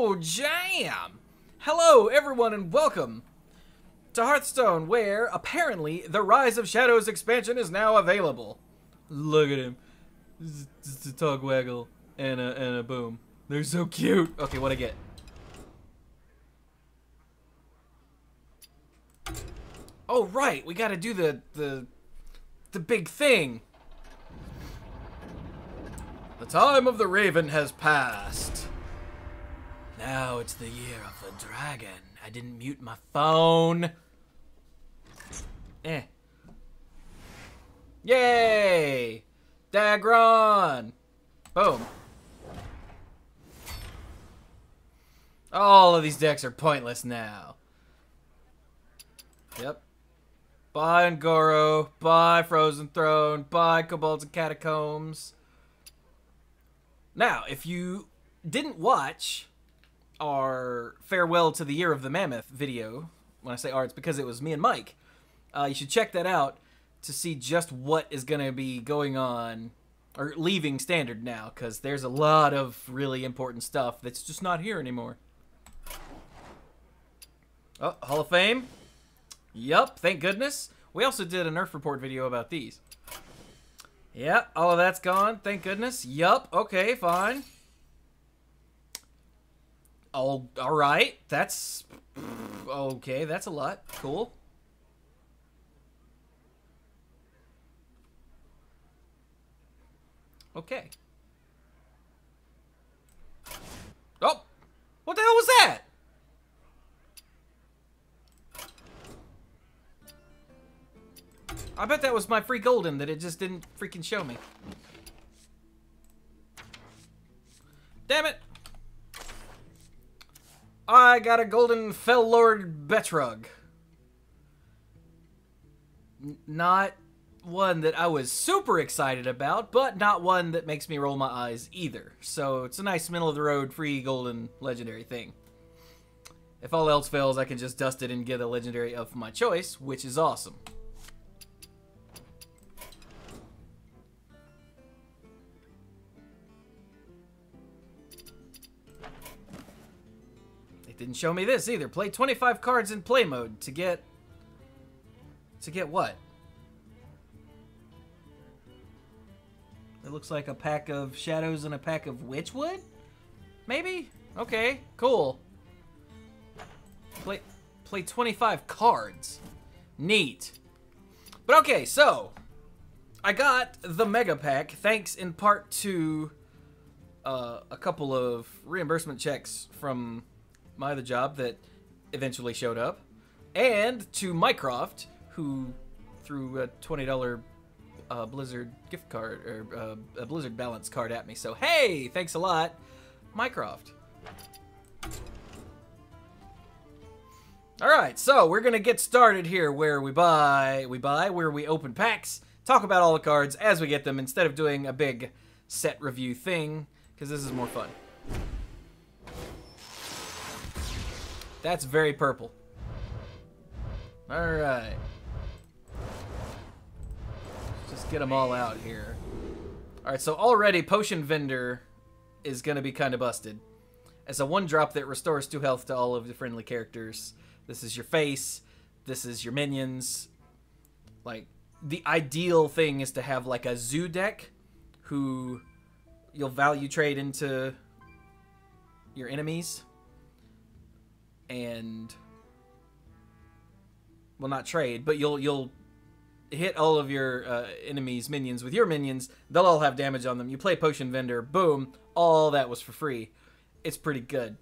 Oh, jam! Hello, everyone, and welcome to Hearthstone, where, apparently, the Rise of Shadows expansion is now available. Look at him. Just a tug waggle and a boom. They're so cute. Okay, what'd I get? Oh, right, we gotta do the big thing. The time of the Raven has passed. Now it's the year of the dragon. I didn't mute my phone. Yay! Dagron! Boom. All of these decks are pointless now. Yep. Bye Ngoro. Bye Frozen Throne. Bye Kobolds and Catacombs. Now, if you didn't watch our Farewell to the Year of the Mammoth video, when I say our, it's because it was me and Mike, you should check that out to see just what is going to be going on, or leaving Standard now, because there's a lot of really important stuff that's just not here anymore. Oh, Hall of Fame. Yup, thank goodness. We also did a Nerf report video about these. Yep, all of that's gone, thank goodness. Yup, okay, fine. Oh, alright, that's... okay, that's a lot. Cool. Okay. Oh! What the hell was that? I bet that was my free golden that it just didn't freaking show me. Damn it! I got a golden Fell Lord Betrug. Not one that I was super excited about, but not one that makes me roll my eyes either. So it's a nice middle-of-the-road free golden legendary thing. If all else fails, I can just dust it and get a legendary of my choice, which is awesome. Didn't show me this either. Play 25 cards in play mode to get what? It looks like a pack of shadows and a pack of witchwood? Maybe? Okay, cool. Play 25 cards. Neat. But okay, so I got the mega pack thanks in part to a couple of reimbursement checks from my other job that eventually showed up, and to Mycroft, who threw a $20 Blizzard gift card, or a Blizzard balance card at me. So hey, thanks a lot, Mycroft. Alright, so we're gonna get started here where we open packs, talk about all the cards as we get them instead of doing a big set review thing, because this is more fun. That's very purple. Alright. Just get them all out here. Alright, so already Potion Vendor is going to be kind of busted. It's a 1-drop that restores 2 health to all of the friendly characters. This is your face. This is your minions. Like, the ideal thing is to have like a zoo deck who you'll value trade into your enemies. And, well, not trade, but you'll hit all of your enemies' minions with your minions. They'll all have damage on them. You play Potion Vendor, boom, all that was for free. It's pretty good.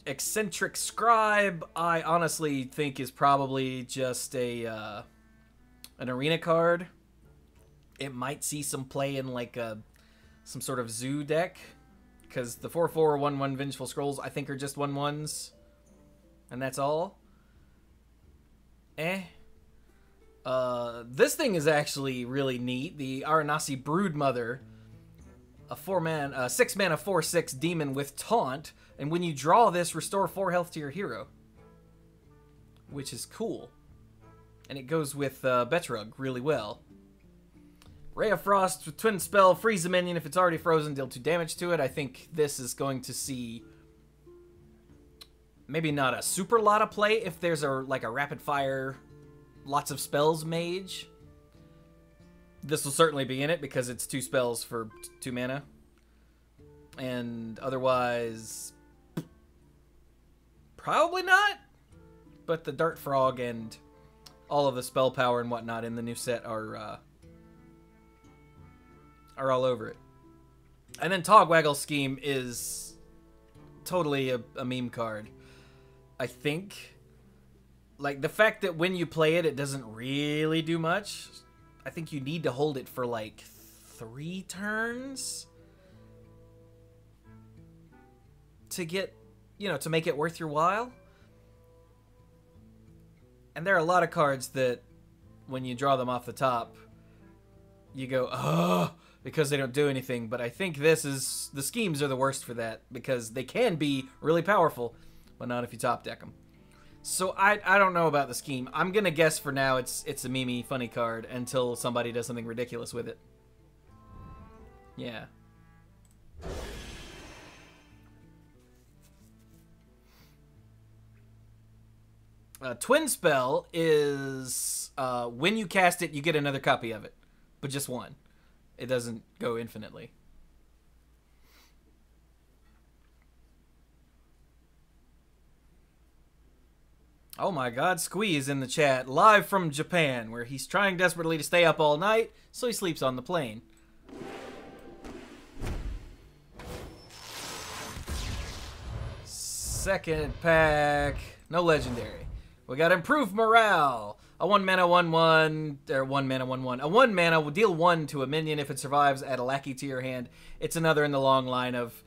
Eccentric Scribe, I honestly think is probably just an arena card. It might see some play in like some sort of zoo deck, because the 4/4 1/1 Vengeful Scrolls I think are just 1/1s. And that's all. This thing is actually really neat. The Aranasi Broodmother, a 6-mana 4/6 demon with taunt, and when you draw this, restore 4 health to your hero, which is cool. And it goes with Betrug really well. Ray of Frost with Twin Spell, freeze a minion if it's already frozen, deal 2 damage to it. I think this is going to see maybe not a super lot of play if there's a like a rapid fire, lots of spells mage. This will certainly be in it because it's 2 spells for 2 mana. And otherwise, probably not. But the Dart Frog and all of the spell power and whatnot in the new set are all over it. And then Togwaggle Scheme is totally a meme card. I think, like, the fact that when you play it, it doesn't really do much. I think you need to hold it for, like, 3 turns to get, you know, to make it worth your while. And there are a lot of cards that, when you draw them off the top, you go, oh, because they don't do anything. But I think the schemes are the worst for that, because they can be really powerful, but not if you top deck them. So I don't know about the scheme. I'm gonna guess for now it's a meme funny card until somebody does something ridiculous with it. Yeah. Twin Spell is when you cast it, you get another copy of it, but just one. It doesn't go infinitely. Oh my god, Squeeze in the chat, live from Japan, where he's trying desperately to stay up all night, so he sleeps on the plane. Second pack, no legendary. We got Improved Morale. A 1 mana 1/1, or 1 mana 1/1. A 1 mana will deal 1 to a minion if it survives, add a lackey to your hand. It's another in the long line of,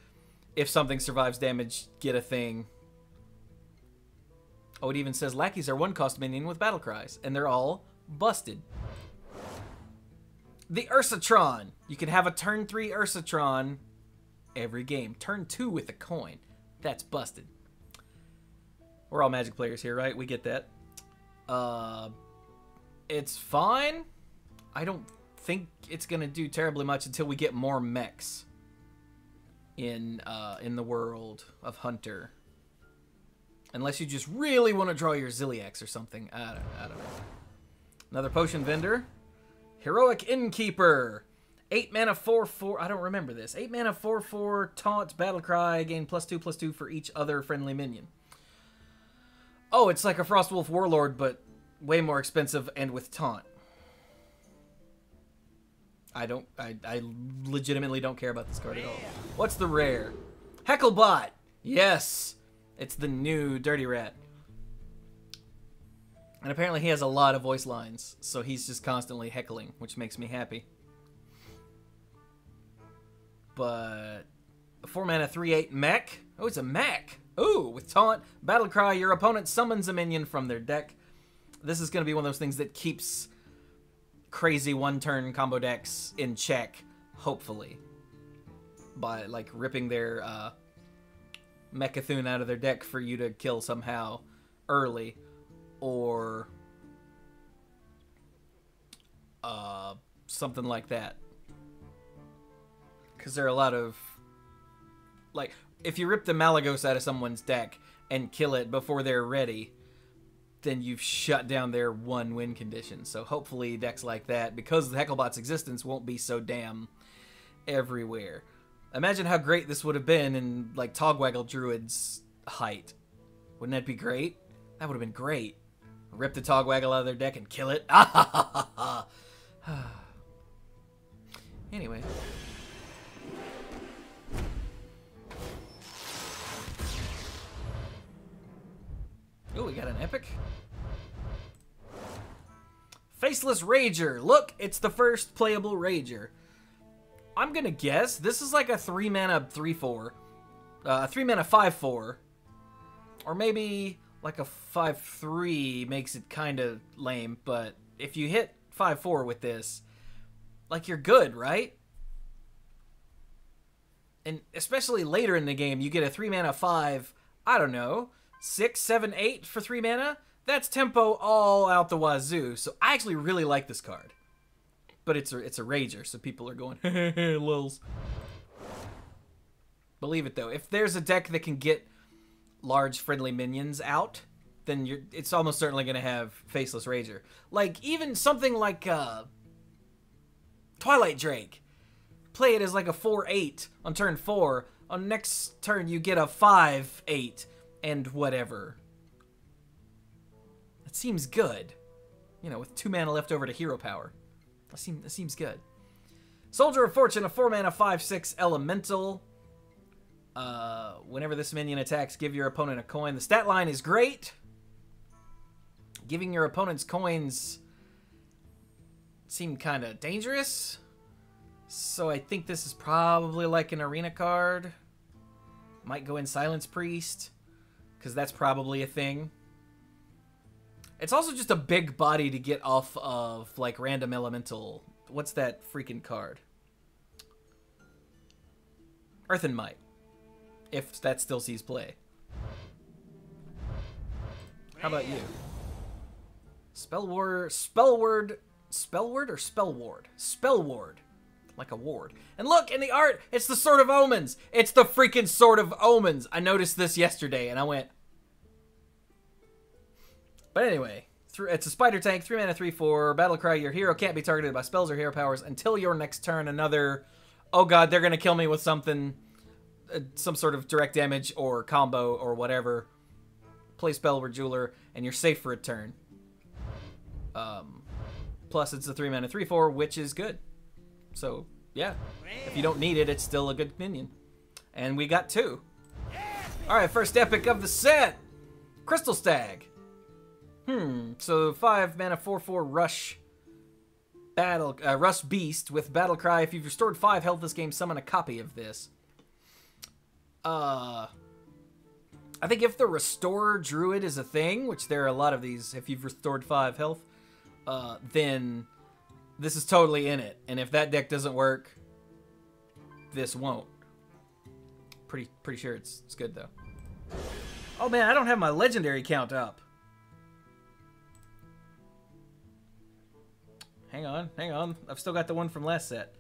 if something survives damage, get a thing. Oh, it even says lackeys are 1-cost minion with battle cries, and they're all busted. The Ursatron. You can have a turn 3 Ursatron every game. Turn 2 with a coin. That's busted. We're all Magic players here, right? We get that. It's fine. I don't think it's gonna do terribly much until we get more mechs in the world of Hunter. Unless you just really want to draw your Ziliax or something. I don't know. Another potion vendor. Heroic Innkeeper. 8 mana 4/4. I don't remember this. 8 mana 4/4 taunt battle cry. Gain +2/+2 for each other friendly minion. Oh, it's like a Frostwolf Warlord, but way more expensive and with taunt. I legitimately don't care about this card at all. What's the rare? Hecklebot. Yes. It's the new Dirty Rat. And apparently he has a lot of voice lines, so he's just constantly heckling, which makes me happy. But a 4 mana 3/8 mech. Oh, it's a mech. Ooh, with taunt, battle cry, your opponent summons a minion from their deck. This is going to be one of those things that keeps crazy one-turn combo decks in check, hopefully. By, like, ripping their Mechathune out of their deck for you to kill somehow early. Or something like that. Because there are a lot of... Like, if you rip the Malagos out of someone's deck and kill it before they're ready, then you've shut down their 1 win condition. So hopefully decks like that, because of the Hecklebot's existence, won't be so damn everywhere. Imagine how great this would have been in, like, Togwaggle Druid's height. Wouldn't that be great? That would have been great. Rip the Togwaggle out of their deck and kill it. Anyway. Oh, we got an epic. Faceless Rager. Look, it's the first playable Rager. I'm gonna guess this is like a 3 mana 3/4. 3 mana 5/4. Or maybe like a 5/3 makes it kind of lame, but if you hit 5/4 with this, like, you're good, right? And especially later in the game, you get a 3 mana 5, I don't know, 6, 7, 8 for 3 mana. That's tempo all out the wazoo. So I actually really like this card. But it's a Rager, so people are going, lulz. Believe it, though. If there's a deck that can get large friendly minions out, then it's almost certainly going to have Faceless Rager. Like, even something like Twilight Drake. Play it as like a 4/8 on turn 4. On next turn, you get a 5/8 and whatever. That seems good. You know, with 2 mana left over to hero power. That seems good. Soldier of Fortune, a 4 mana 5/6 elemental. Whenever this minion attacks, give your opponent a coin. The stat line is great. Giving your opponent's coins seem kind of dangerous. So I think this is probably like an arena card. Might go in Silence Priest, because that's probably a thing. It's also just a big body to get off of, like, random elemental. What's that freaking card? Earth and Might. If that still sees play. How about you? Spellward, or Spellward? Spellward. Like a ward. And look, in the art, it's the Sword of Omens. It's the freaking Sword of Omens. I noticed this yesterday, and I went... But anyway, it's a spider tank, 3 mana, 3/4. Battlecry, your hero can't be targeted by spells or hero powers until your next turn. Another, oh god, they're going to kill me with something, some sort of direct damage or combo or whatever. Play Spellward Jeweler, and you're safe for a turn. Plus, it's a 3 mana, 3/4, which is good. So, yeah. If you don't need it, it's still a good minion. And we got 2. Alright, first epic of the set. Crystal Stag. So 5 mana, 4/4 rush rush beast with battle cry. If you've restored 5 health this game, summon a copy of this. I think if the Restorer Druid is a thing, which there are a lot of these, if you've restored 5 health, then this is totally in it. And if that deck doesn't work, this won't. Pretty sure it's good though. Oh man, I don't have my legendary count up. Hang on. I've still got the one from last set.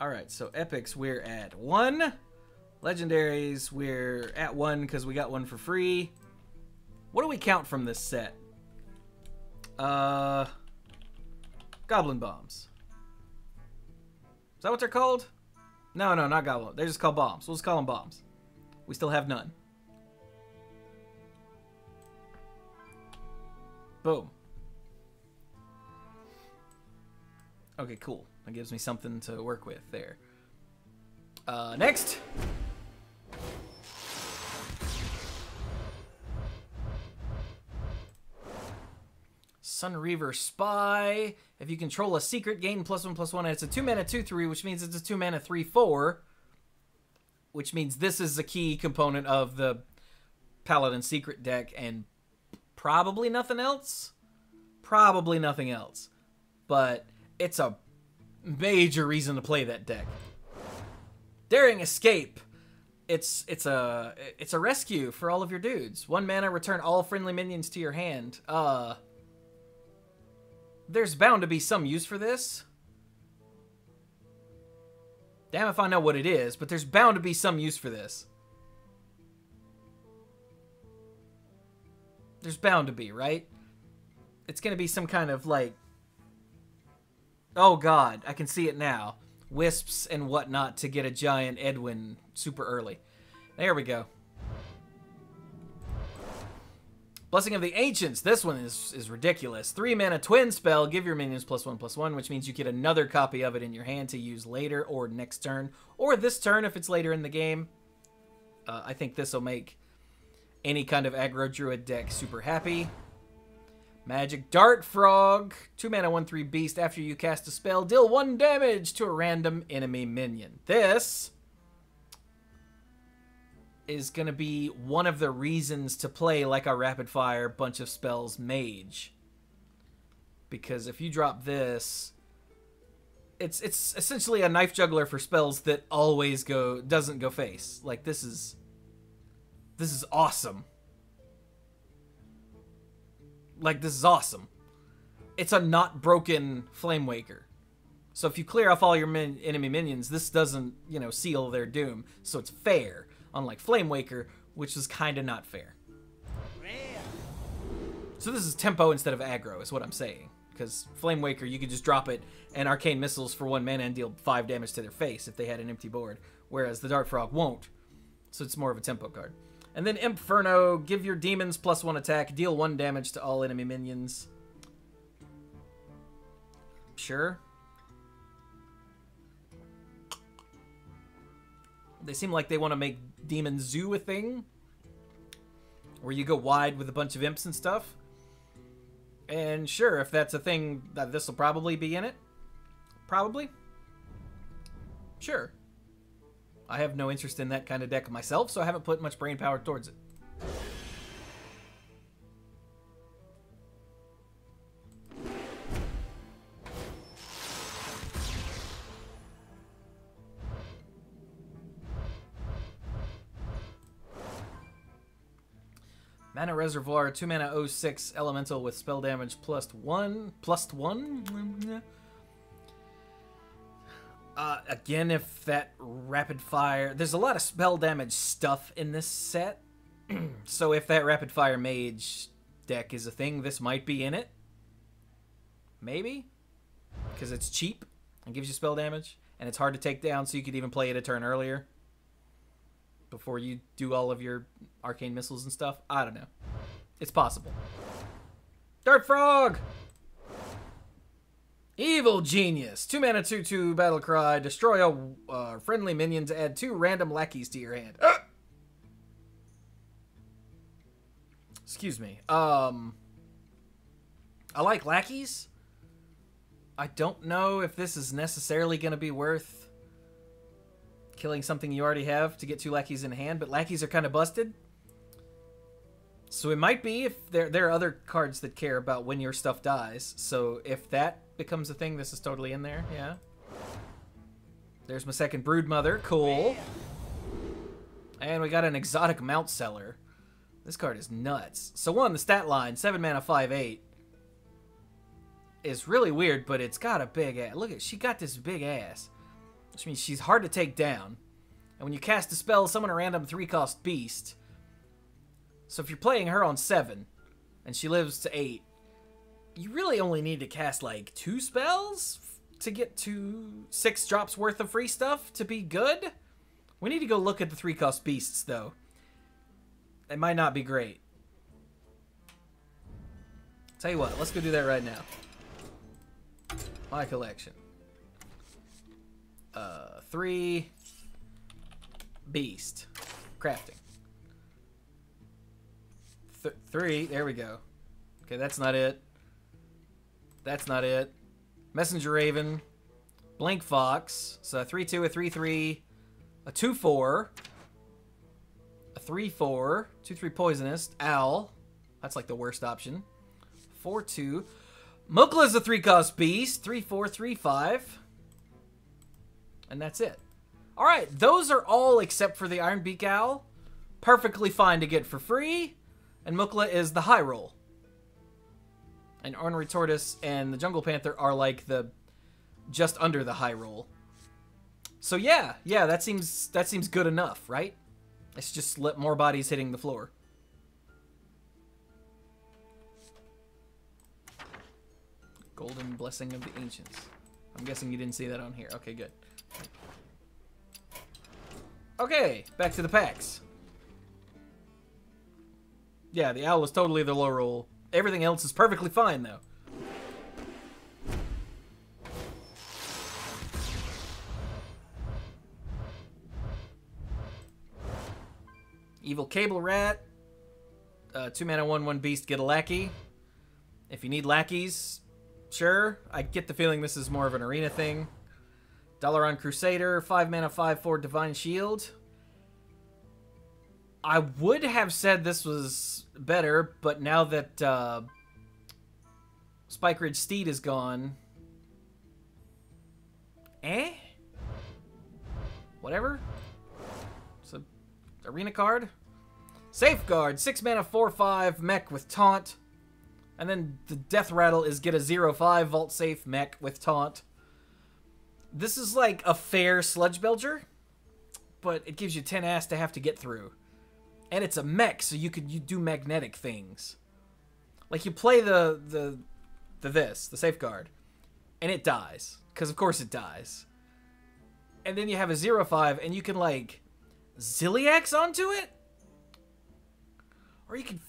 Alright, so epics, we're at 1. Legendaries, we're at 1 because we got one for free. What do we count from this set? Goblin Bombs. Is that what they're called? No, not Goblin. They're just called Bombs. We'll just call them Bombs. We still have none. Boom. Okay, cool. That gives me something to work with there. Next. Sunreaver Spy. If you control a secret, gain +1/+1, and it's a 2 mana 2/3, which means it's a 2 mana 3/4. Which means this is a key component of the Paladin secret deck, and probably nothing else. Probably nothing else. But it's a major reason to play that deck. Daring Escape. It's a rescue for all of your dudes. 1 mana, return all friendly minions to your hand. There's bound to be some use for this. Damn if I know what it is, but there's bound to be some use for this. There's bound to be, right? It's gonna be some kind of, like... Oh god, I can see it now. Wisps and whatnot to get a giant Edwin super early. There we go. Blessing of the Ancients. This one is ridiculous. 3 mana twin spell. Give your minions +1/+1, which means you get another copy of it in your hand to use later or next turn. Or this turn if it's later in the game. I think this will make any kind of aggro druid deck super happy. Magic Dart Frog. 2 mana 1/3 beast. After you cast a spell, deal 1 damage to a random enemy minion. This is going to be one of the reasons to play like a rapid fire bunch of spells mage. Because if you drop this, it's essentially a knife juggler for spells that always doesn't go face. Like this is awesome. Like this is awesome. It's a not broken Flame Waker. So if you clear off all your enemy minions, this doesn't, seal their doom. So it's fair. Unlike Flame Waker, which is kind of not fair. So this is tempo instead of aggro, is what I'm saying. Because Flame Waker, you could just drop it and Arcane Missiles for 1 mana and deal 5 damage to their face if they had an empty board. Whereas the Dart Frog won't. So it's more of a tempo card. And then Inferno, give your demons +1 attack, deal 1 damage to all enemy minions. Sure. They seem like they want to make Demon Zoo a thing. Where you go wide with a bunch of imps and stuff. And sure, if that's a thing, that this will probably be in it. Probably. Sure. I have no interest in that kind of deck myself, so I haven't put much brain power towards it. Mana Reservoir, 2 mana 06 elemental with spell damage +1. +1? Again, if that rapid fire... There's a lot of spell damage stuff in this set. So if that rapid fire mage deck is a thing, this might be in it. Maybe? Because it's cheap and gives you spell damage. And it's hard to take down, so you could even play it a turn earlier. Before you do all of your arcane missiles and stuff. I don't know. It's possible. Dart Frog! Evil Genius. 2 mana 2/2 battle cry. Destroy a friendly minion to add 2 random lackeys to your hand. Excuse me. I like lackeys. I don't know if this is necessarily going to be worth killing something you already have to get 2 lackeys in hand, but lackeys are kind of busted. So it might be if there are other cards that care about when your stuff dies. So if that becomes a thing, this is totally in there, yeah. There's my second Broodmother, cool. And we got an exotic Mount Seller. This card is nuts. So one, the stat line, 7 mana 5/8. Is really weird, but it's got a big ass. Look at, she got this big ass. Which means she's hard to take down. And when you cast a spell, summon a random 3-cost beast. So if you're playing her on 7, and she lives to 8, you really only need to cast like 2 spells to get to 6 drops worth of free stuff to be good? We need to go look at the 3-cost beasts, though. It might not be great. Tell you what, let's go do that right now. My collection. 3 beast crafting. 3, there we go. Okay, that's not it. That's not it. Messenger Raven, Blank Fox, so a 3/2, a 3/3, a 2/4, a 3/4, 2/3 Poisonous, Owl, that's like the worst option. 4/2. Mokla's a 3-cost beast, 3/4, 3/5. And that's it. Alright, those are all except for the Ironbeak Owl. Perfectly fine to get for free. And Mukla is the high roll. And Ornery Tortoise and the Jungle Panther are like the just under the high roll. So yeah, that seems good enough, right? It's just more bodies hitting the floor. Golden Blessing of the Ancients. I'm guessing you didn't see that on here. Okay, good. Okay, back to the packs. Yeah, the Owl is totally the low roll. Everything else is perfectly fine, though. Evil Cable Rat. 2 mana 1/1 beast, get a lackey. If you need lackeys, sure. I get the feeling this is more of an arena thing. Dalaran Crusader, 5 mana 5/4 Divine Shield. I would have said this was better, but now that Spike Ridge Steed is gone... Whatever. It's an arena card. Safeguard, 6 mana 4/5 mech with taunt. And then the Death Rattle is get a 0/5 vault safe mech with taunt. This is like a fair Sludge Belger, but it gives you 10 ass to have to get through. and it's a mech, so you do magnetic things. Like you play the safeguard, and it dies, because of course it dies. And then you have a 0/5, and you can like Zilliax onto it, or you can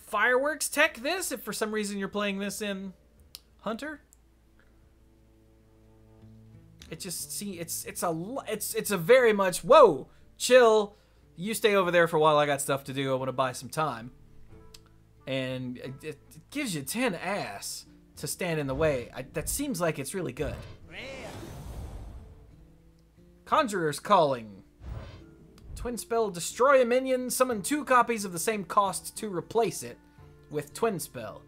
fireworks tech this if for some reason you're playing this in Hunter. It just it's a very much whoa, chill. You stay over there for a while. I got stuff to do. I want to buy some time. And it gives you 10 ass to stand in the way. That seems like it's really good. Conjurer's Calling. Twin spell, destroy a minion, summon 2 copies of the same cost to replace it with twin spell.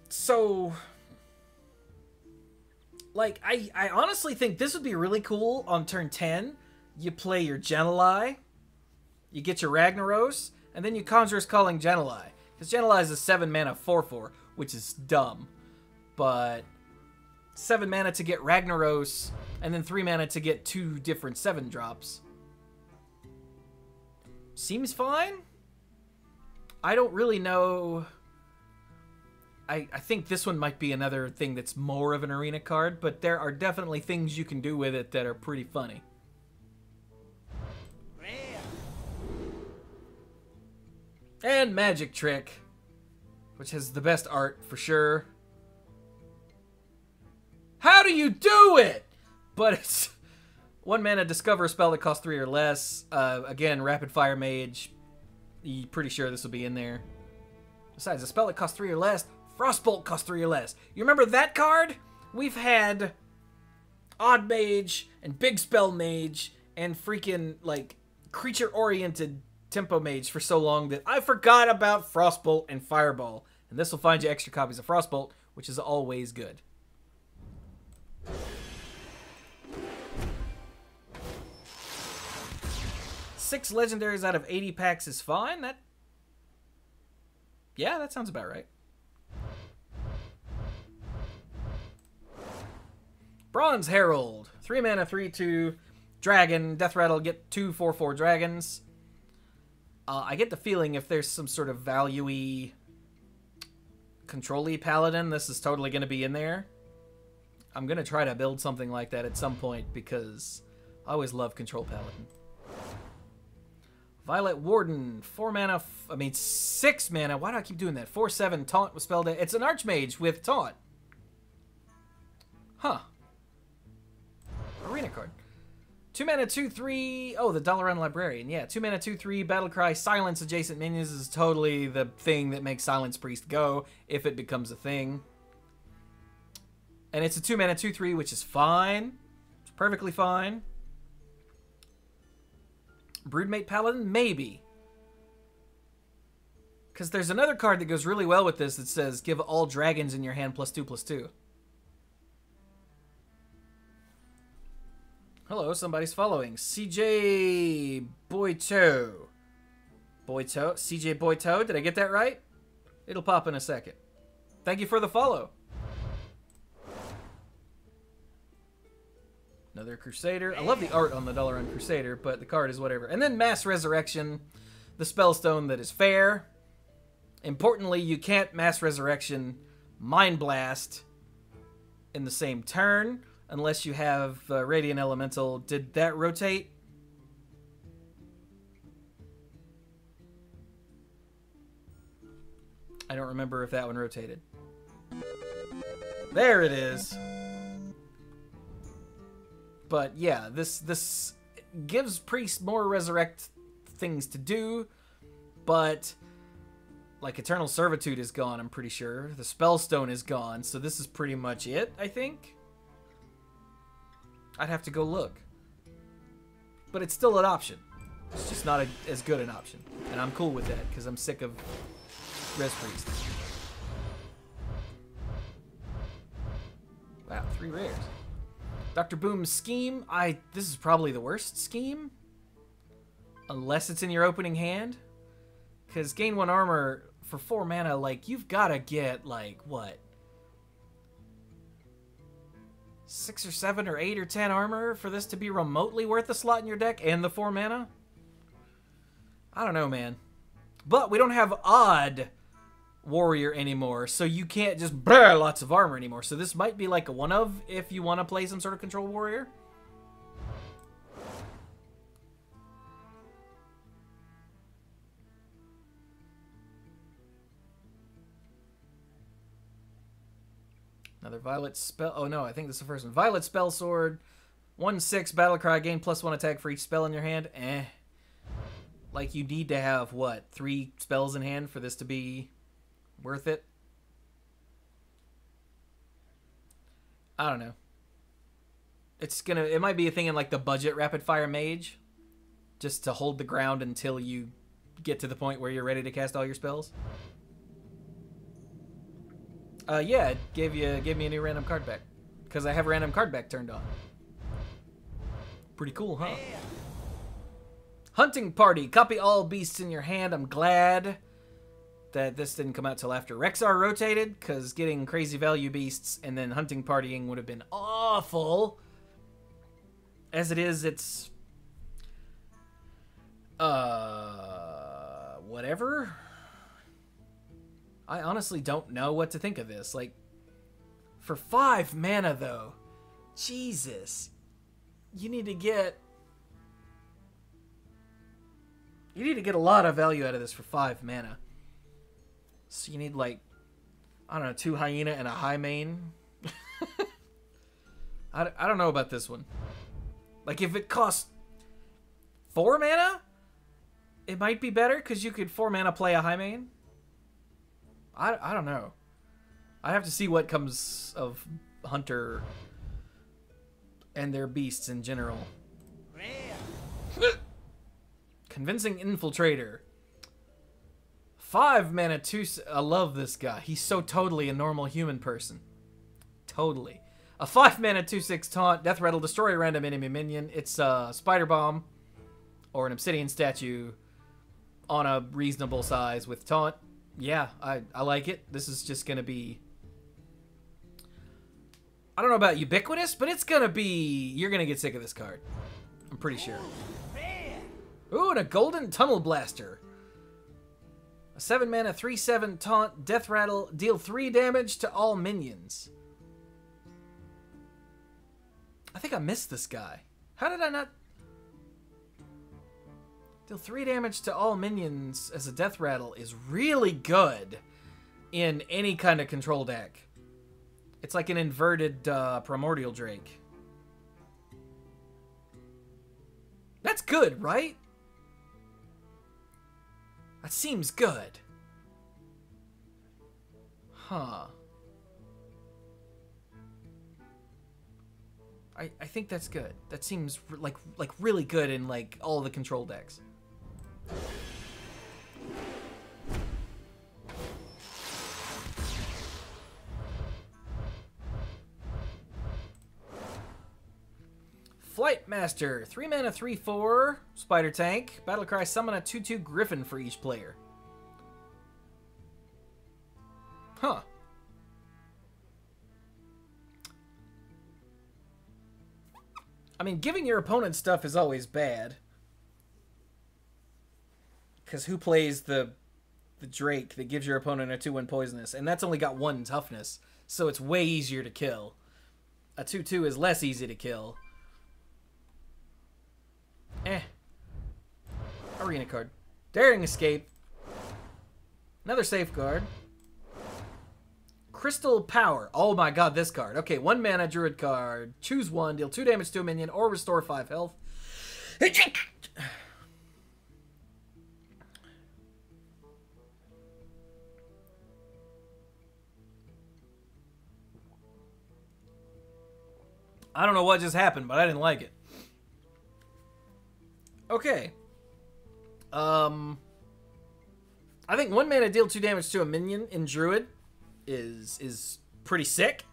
So, like, I honestly think this would be really cool on turn 10. You play your Genelai, you get your Ragnaros, and then you Conjurer's Calling Genelai. Because Genelai is a 7 mana 4/4, which is dumb. But 7 mana to get Ragnaros, and then 3 mana to get 2 different 7 drops. Seems fine. I don't really know. I think this one might be another thing that's more of an arena card, but there are definitely things you can do with it that are pretty funny. And Magic Trick, which has the best art for sure. How do you do it? But it's 1 mana, discover a spell that costs 3 or less. Again, Rapid Fire Mage. You're pretty sure this will be in there. Besides, a spell that costs 3 or less. Frostbolt costs 3 or less. You remember that card? We've had Odd Mage and Big Spell Mage and freaking, like, creature-oriented Tempo Mage for so long that I forgot about Frostbolt and Fireball. And this will find you extra copies of Frostbolt, which is always good. Six legendaries out of 80 packs is fine. Yeah, that sounds about right. Bronze Herald. 3 mana, 3/2. Dragon. Death Rattle, get 2 4/4 dragons. I get the feeling if there's some sort of value-y, control-y paladin, this is totally going to be in there. I'm going to try to build something like that at some point because I always love control paladin. Violet Warden, 4 mana, 6 mana. Why do I keep doing that? 4/7 taunt with spell day. It's an Archmage with taunt. Huh. Arena card. 2 mana, 2/3. Oh, the Dalaran Librarian. Yeah, 2 mana, 2/3. Battlecry, silence adjacent minions is totally the thing that makes Silence Priest go if it becomes a thing. And it's a 2 mana, 2/3, which is fine. It's perfectly fine. Broodmate Paladin? Maybe. Because there's another card that goes really well with this that says, give all dragons in your hand +2/+2. Hello, somebody's following. CJ Boito. CJ Boito, did I get that right? It'll pop in a second. Thank you for the follow. Another Crusader. I love the art on the Dalaran Crusader, but the card is whatever. And then Mass Resurrection, the spellstone that is fair. Importantly, you can't Mass Resurrection Mind Blast in the same turn unless you have Radiant Elemental. Did that rotate? I don't remember if that one rotated. There it is. But yeah, this gives priests more resurrect things to do, but like Eternal Servitude is gone, I'm pretty sure. The Spellstone is gone, so this is pretty much it, I think. I'd have to go look. But it's still an option. It's just not as good an option. And I'm cool with that, because I'm sick of Res Priest. Wow, 3 rares. Dr. Boom's Scheme. This is probably the worst scheme. Unless it's in your opening hand. Because gain 1 armor for 4 mana, like, you've got to get, like, what? 6 or 7 or 8 or 10 armor for this to be remotely worth a slot in your deck and the 4 mana? I don't know, man. But we don't have odd warrior anymore, so you can't just brr lots of armor anymore. So this might be like a one of if you want to play some sort of control warrior. Another violet spell. Oh no, I think this is the first one. Violet spell sword. 1/6 battle cry. Gain +1 attack for each spell in your hand. Like you need to have what, 3 spells in hand for this to be worth it? I don't know. It might be a thing in like the budget rapid fire mage, just to hold the ground until you get to the point where you're ready to cast all your spells. Yeah, it gave me a new random card back because I have random card back turned on. Pretty cool, huh? Hunting party. Copy all beasts in your hand. I'm glad that this didn't come out till after Rexar rotated, because getting crazy value beasts and then hunting partying would have been awful. As it is, it's whatever. I honestly don't know what to think of this. Like, for 5 mana though, Jesus, you need to get a lot of value out of this for 5 mana. So you need like, I don't know, 2 hyena and a high main. I don't know about this one. Like if it costs 4 mana, it might be better because you could 4 mana play a high main. I don't know. I have to see what comes of Hunter and their beasts in general. Convincing Infiltrator. 5 mana, 2... I love this guy. He's so totally a normal human person. Totally. A 5 mana, 2/6 taunt. Death Rattle. Destroy a random enemy minion. It's a Spider Bomb. Or an Obsidian Statue. On a reasonable size with taunt. Yeah, I like it. This is just going to be... I don't know about ubiquitous, but it's going to be... You're going to get sick of this card. I'm pretty sure. Ooh, and a Golden Tunnel Blaster. A 7 mana, 3/7 taunt, Death Rattle, deal 3 damage to all minions. I think I missed this guy. How did I not... Deal 3 damage to all minions as a Death Rattle is really good in any kind of control deck. It's like an inverted Primordial Drake. That's good, right? That seems good. Huh. I think that's good. That seems like really good in like all the control decks. Flight Master, 3 mana, 3/4, Spider Tank. Battlecry, summon a 2/2 Griffin for each player. Huh. I mean, giving your opponent stuff is always bad. Because who plays the Drake that gives your opponent a 2/1 poisonous? And that's only got 1 toughness, so it's way easier to kill. A 2/2 is less easy to kill. Arena card. Daring Escape. Another safeguard. Crystal Power. Oh my god, this card. Okay, 1 mana druid card. Choose 1, deal 2 damage to a minion, or restore 5 health. I don't know what just happened, but I didn't like it. Okay. I think 1 mana deal 2 damage to a minion in Druid is pretty sick.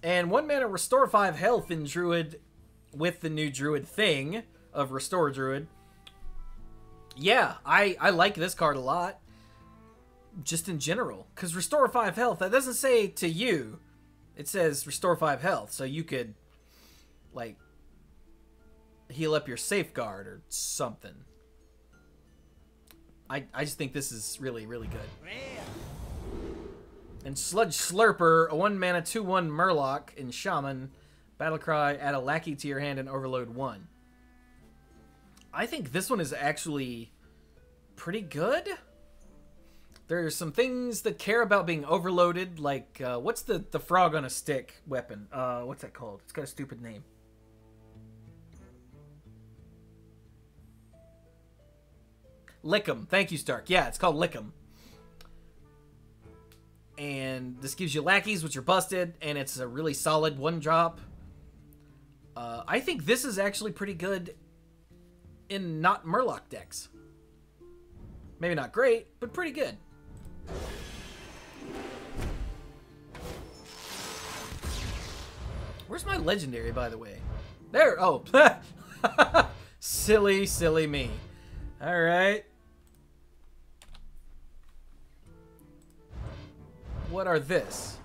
And 1 mana restore 5 health in Druid with the new Druid thing of Restore Druid. Yeah, I like this card a lot. Just in general. Because restore 5 health, that doesn't say to you. It says restore 5 health. So you could, like, heal up your safeguard or something. I just think this is really, really good. And Sludge Slurper, a 1-mana 2/1 Murloc in Shaman. Battlecry, add a Lackey to your hand and overload 1. I think this one is actually pretty good. There's some things that care about being overloaded, like, what's the frog on a stick weapon? What's that called? It's got a stupid name. Lick'em. Thank you, Stark. Yeah, it's called Lick'em. And this gives you lackeys, which are busted, and it's a really solid 1-drop. I think this is actually pretty good in not Murloc decks. Maybe not great, but pretty good. Where's my legendary, by the way? There! Oh! Silly, silly me. Alright. What are this?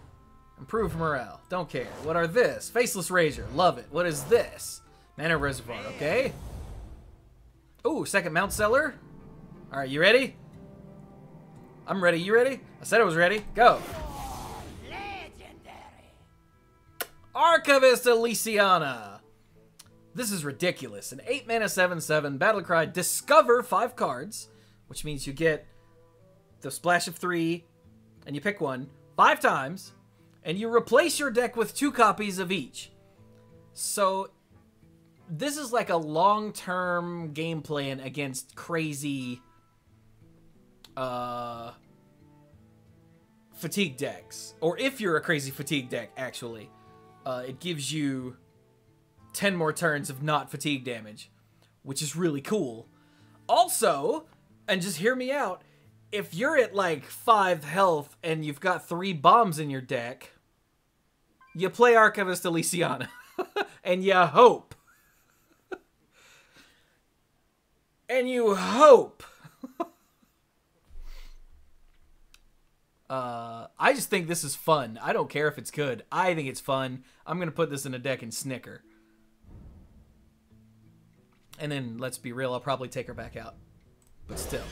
Improve morale. Don't care. What are this? Faceless Razor. Love it. What is this? Mana Reservoir. Okay. Ooh, second Mount Seller. Alright, you ready? I'm ready. You ready? I said I was ready. Go. Legendary. Archivist Elysiana. This is ridiculous. An 8-mana 7/7 Battlecry. Discover 5 cards, which means you get the splash of 3, and you pick one 5 times, and you replace your deck with 2 copies of each. So this is like a long-term game plan against crazy fatigue decks. Or if you're a crazy fatigue deck, actually. It gives you 10 more turns of not fatigue damage, which is really cool. Also, and just hear me out, if you're at like 5 health and you've got 3 bombs in your deck, you play Archivist Elysiana. And you hope. And you hope. I just think this is fun. I don't care if it's good. I think it's fun. I'm going to put this in a deck and snicker. And then, let's be real, I'll probably take her back out. But still.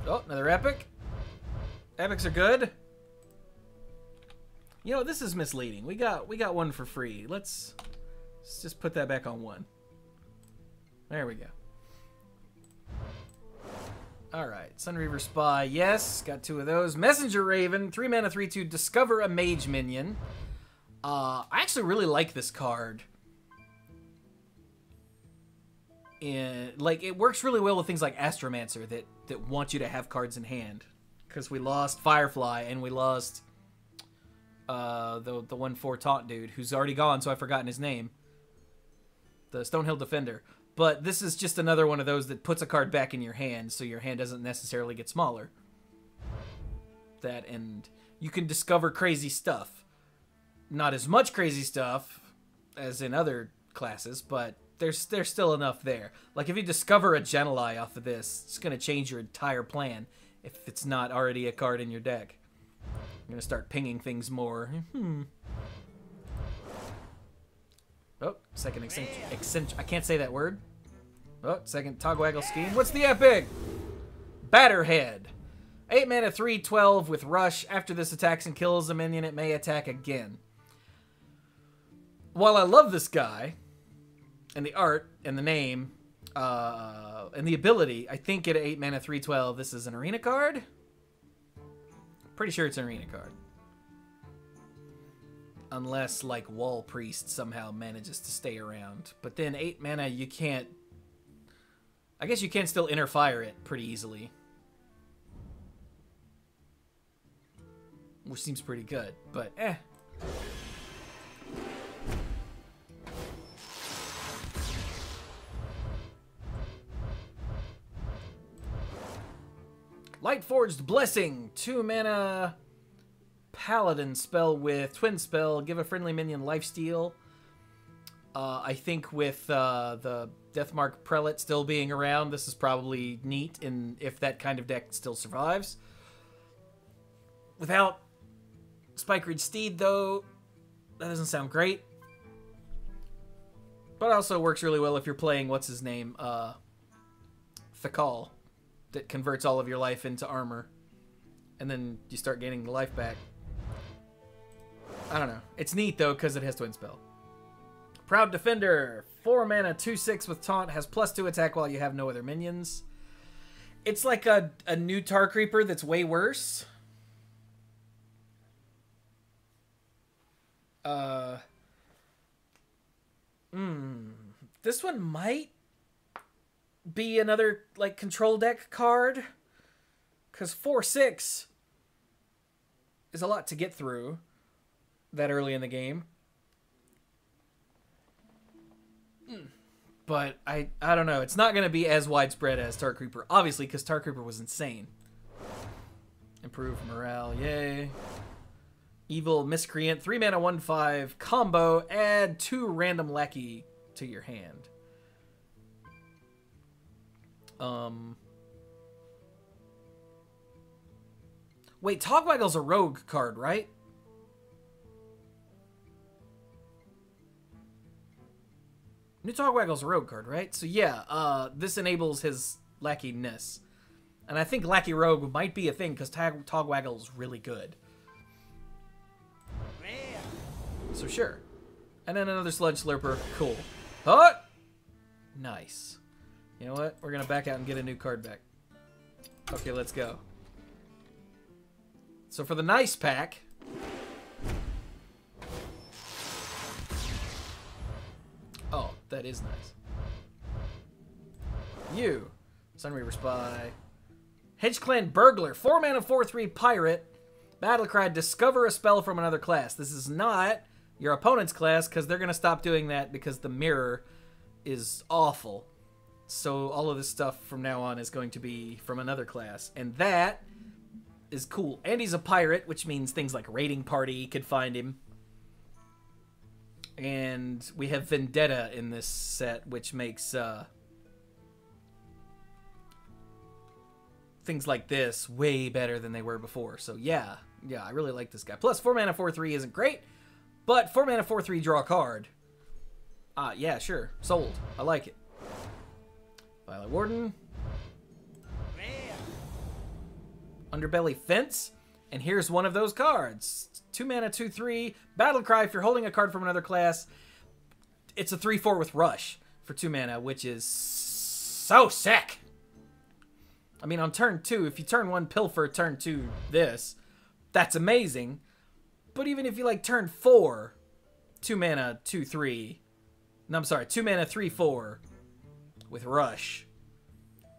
Oh, another epic. Epics are good. You know, this is misleading. We got one for free. Let's just put that back on 1. There we go. Alright, Sunreaver Spy, yes, got 2 of those. Messenger Raven, 3 mana 3/2, discover a mage minion. I actually really like this card. Like, it works really well with things like Astromancer that want you to have cards in hand. Because we lost Firefly and we lost the 1/4 taunt dude who's already gone, so I've forgotten his name. The Stonehill Defender. But this is just another one of those that puts a card back in your hand, so your hand doesn't necessarily get smaller. That, and you can discover crazy stuff. Not as much crazy stuff as in other classes, but there's still enough there. Like, if you discover a Genelai off of this, it's going to change your entire plan if it's not already a card in your deck. You're going to start pinging things more. Oh, second I can't say that word. Oh, second Togwaggle Scheme. What's the epic? Batterhead. 8 mana 3/12 with Rush. After this attacks and kills a minion, it may attack again. While I love this guy, and the art, and the name, and the ability, I think at 8 mana 3/12, this is an arena card? Pretty sure it's an arena card. Unless, like, Wall Priest somehow manages to stay around. But then 8 mana, you can't... I guess you can still inner fire it pretty easily. Which seems pretty good, but eh. Lightforged Blessing. 2 mana... Paladin spell with Twin Spell, give a friendly minion lifesteal. I think with the Deathmark Prelate still being around, this is probably neat if that kind of deck still survives. Without Spike Ridge Steed, though, that doesn't sound great. But it also works really well if you're playing, what's his name? Thakal. That converts all of your life into armor. And then you start gaining the life back. I don't know. It's neat, though, because it has Twin Spell. Proud Defender. 4 mana, 2/6 with Taunt. Has +2 attack while you have no other minions. It's like a new Tar Creeper that's way worse. This one might be another, like, control deck card. Because 4/6 is a lot to get through that early in the game. But I don't know. It's not going to be as widespread as Tar Creeper. Obviously, because Tar Creeper was insane. Improve morale. Yay. Evil Miscreant. 3 mana, 1/5. Combo. Add 2 random lackey to your hand. Wait, Togwaggle's a rogue card, right? New Togwaggle's a rogue card, right? So yeah, this enables his lackey-ness. And I think Lackey Rogue might be a thing, because Togwaggle's really good. So sure. And then another Sludge Slurper. Cool. Oh! Nice. You know what? We're going to back out and get a new card back. Okay, let's go. So for the nice pack... Oh, that is nice. You. Sunreaver Spy. Hedgeclan Burglar. 4 mana, 4/3 pirate. Battlecry. Discover a spell from another class. This is not your opponent's class, because they're going to stop doing that because the mirror is awful. So all of this stuff from now on is going to be from another class. And that is cool. And he's a pirate, which means things like Raiding Party could find him. And we have Vendetta in this set, which makes things like this way better than they were before. So yeah, I really like this guy. Plus 4 mana, 4/3 isn't great, but 4 mana, 4/3 draw a card. Yeah, sure. Sold. I like it. Violet Warden. Underbelly Fence. And here's one of those cards. 2 mana, 2/3. Battlecry, if you're holding a card from another class, it's a 3/4 with Rush for 2 mana, which is so sick. I mean, on turn 2, if you turn 1 Pilfer, turn 2 this, that's amazing. But even if you, like, turn 4, 2 mana, 2/3. No, I'm sorry, 2 mana, 3/4 with Rush.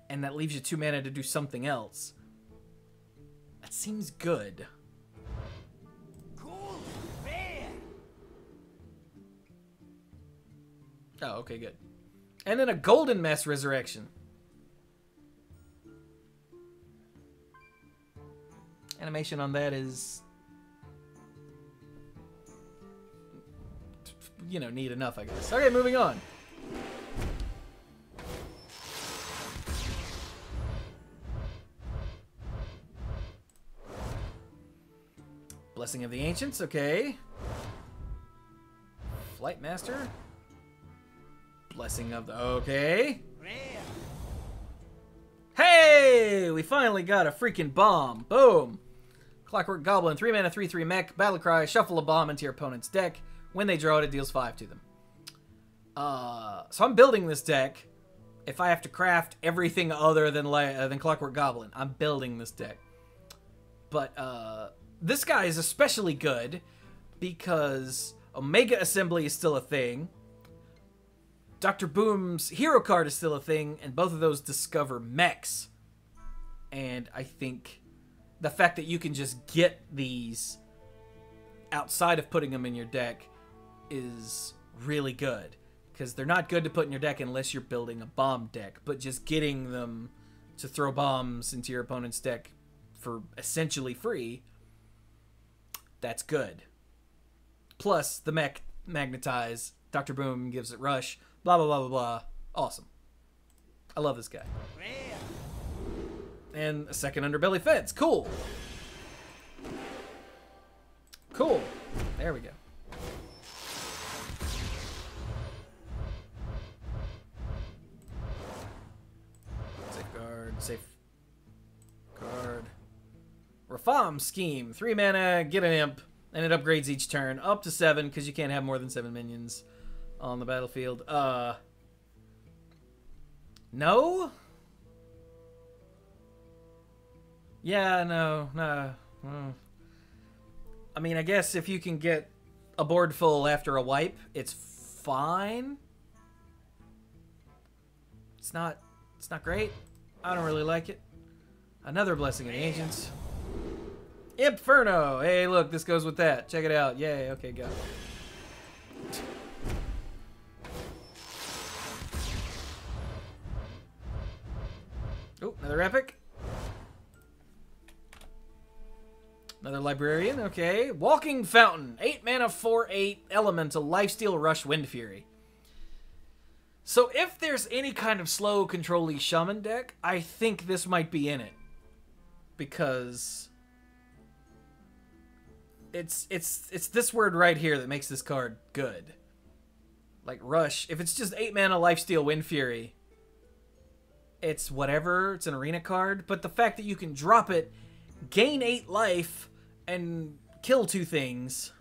And that leaves you 2 mana to do something else. That seems good. Cool, man. Oh, okay, good. And then a Golden Mess Resurrection. Animation on that is, you know, neat enough, I guess. Okay, moving on. Blessing of the Ancients, okay. Flight Master. Blessing of the... Okay. Hey! We finally got a freaking bomb. Boom. Clockwork Goblin, 3 mana, 3/3 mech. Battlecry, shuffle a bomb into your opponent's deck. When they draw it, it deals 5 to them. So I'm building this deck. If I have to craft everything other than Clockwork Goblin, I'm building this deck. But this guy is especially good because Omega Assembly is still a thing. Dr. Boom's hero card is still a thing, and both of those discover mechs. And I think the fact that you can just get these outside of putting them in your deck is really good. Because they're not good to put in your deck unless you're building a bomb deck. But just getting them to throw bombs into your opponent's deck for essentially free, that's good. Plus, the mech magnetize, Dr. Boom gives it rush, blah, blah, blah, blah, blah. Awesome. I love this guy. And a second Underbelly Fence. Cool. Cool. There we go. Farm Scheme. 3 mana, get an imp, and it upgrades each turn up to 7 because you can't have more than 7 minions on the battlefield. No? Yeah, no. I mean, I guess if you can get a board full after a wipe, it's fine. It's not great. I don't really like it. Another Blessing of the Ancients. Inferno! Hey, look, this goes with that. Check it out. Yay, okay, go. Oh, another epic. Another Librarian, okay. Walking Fountain. 8 mana, 4/8, Elemental, Lifesteal, Rush, Wind Fury. So if there's any kind of slow, control-y Shaman deck, I think this might be in it. Because it's this word right here that makes this card good. Like Rush. If it's just 8 mana, Lifesteal, Wind Fury, it's whatever. It's an arena card. But the fact that you can drop it, gain 8 life, and kill 2 things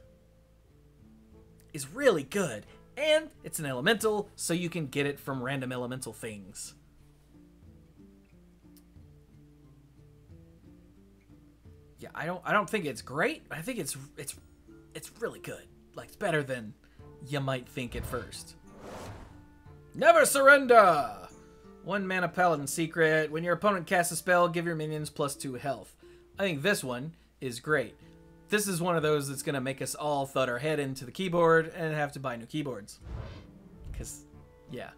is really good. And it's an elemental, so you can get it from random elemental things. Yeah, I don't think it's great. I think it's really good. Like, it's better than you might think at first. Never Surrender! 1 mana Paladin Secret. When your opponent casts a spell, give your minions +2 health. I think this one is great. This is one of those that's going to make us all thud our head into the keyboard and have to buy new keyboards. Because, yeah.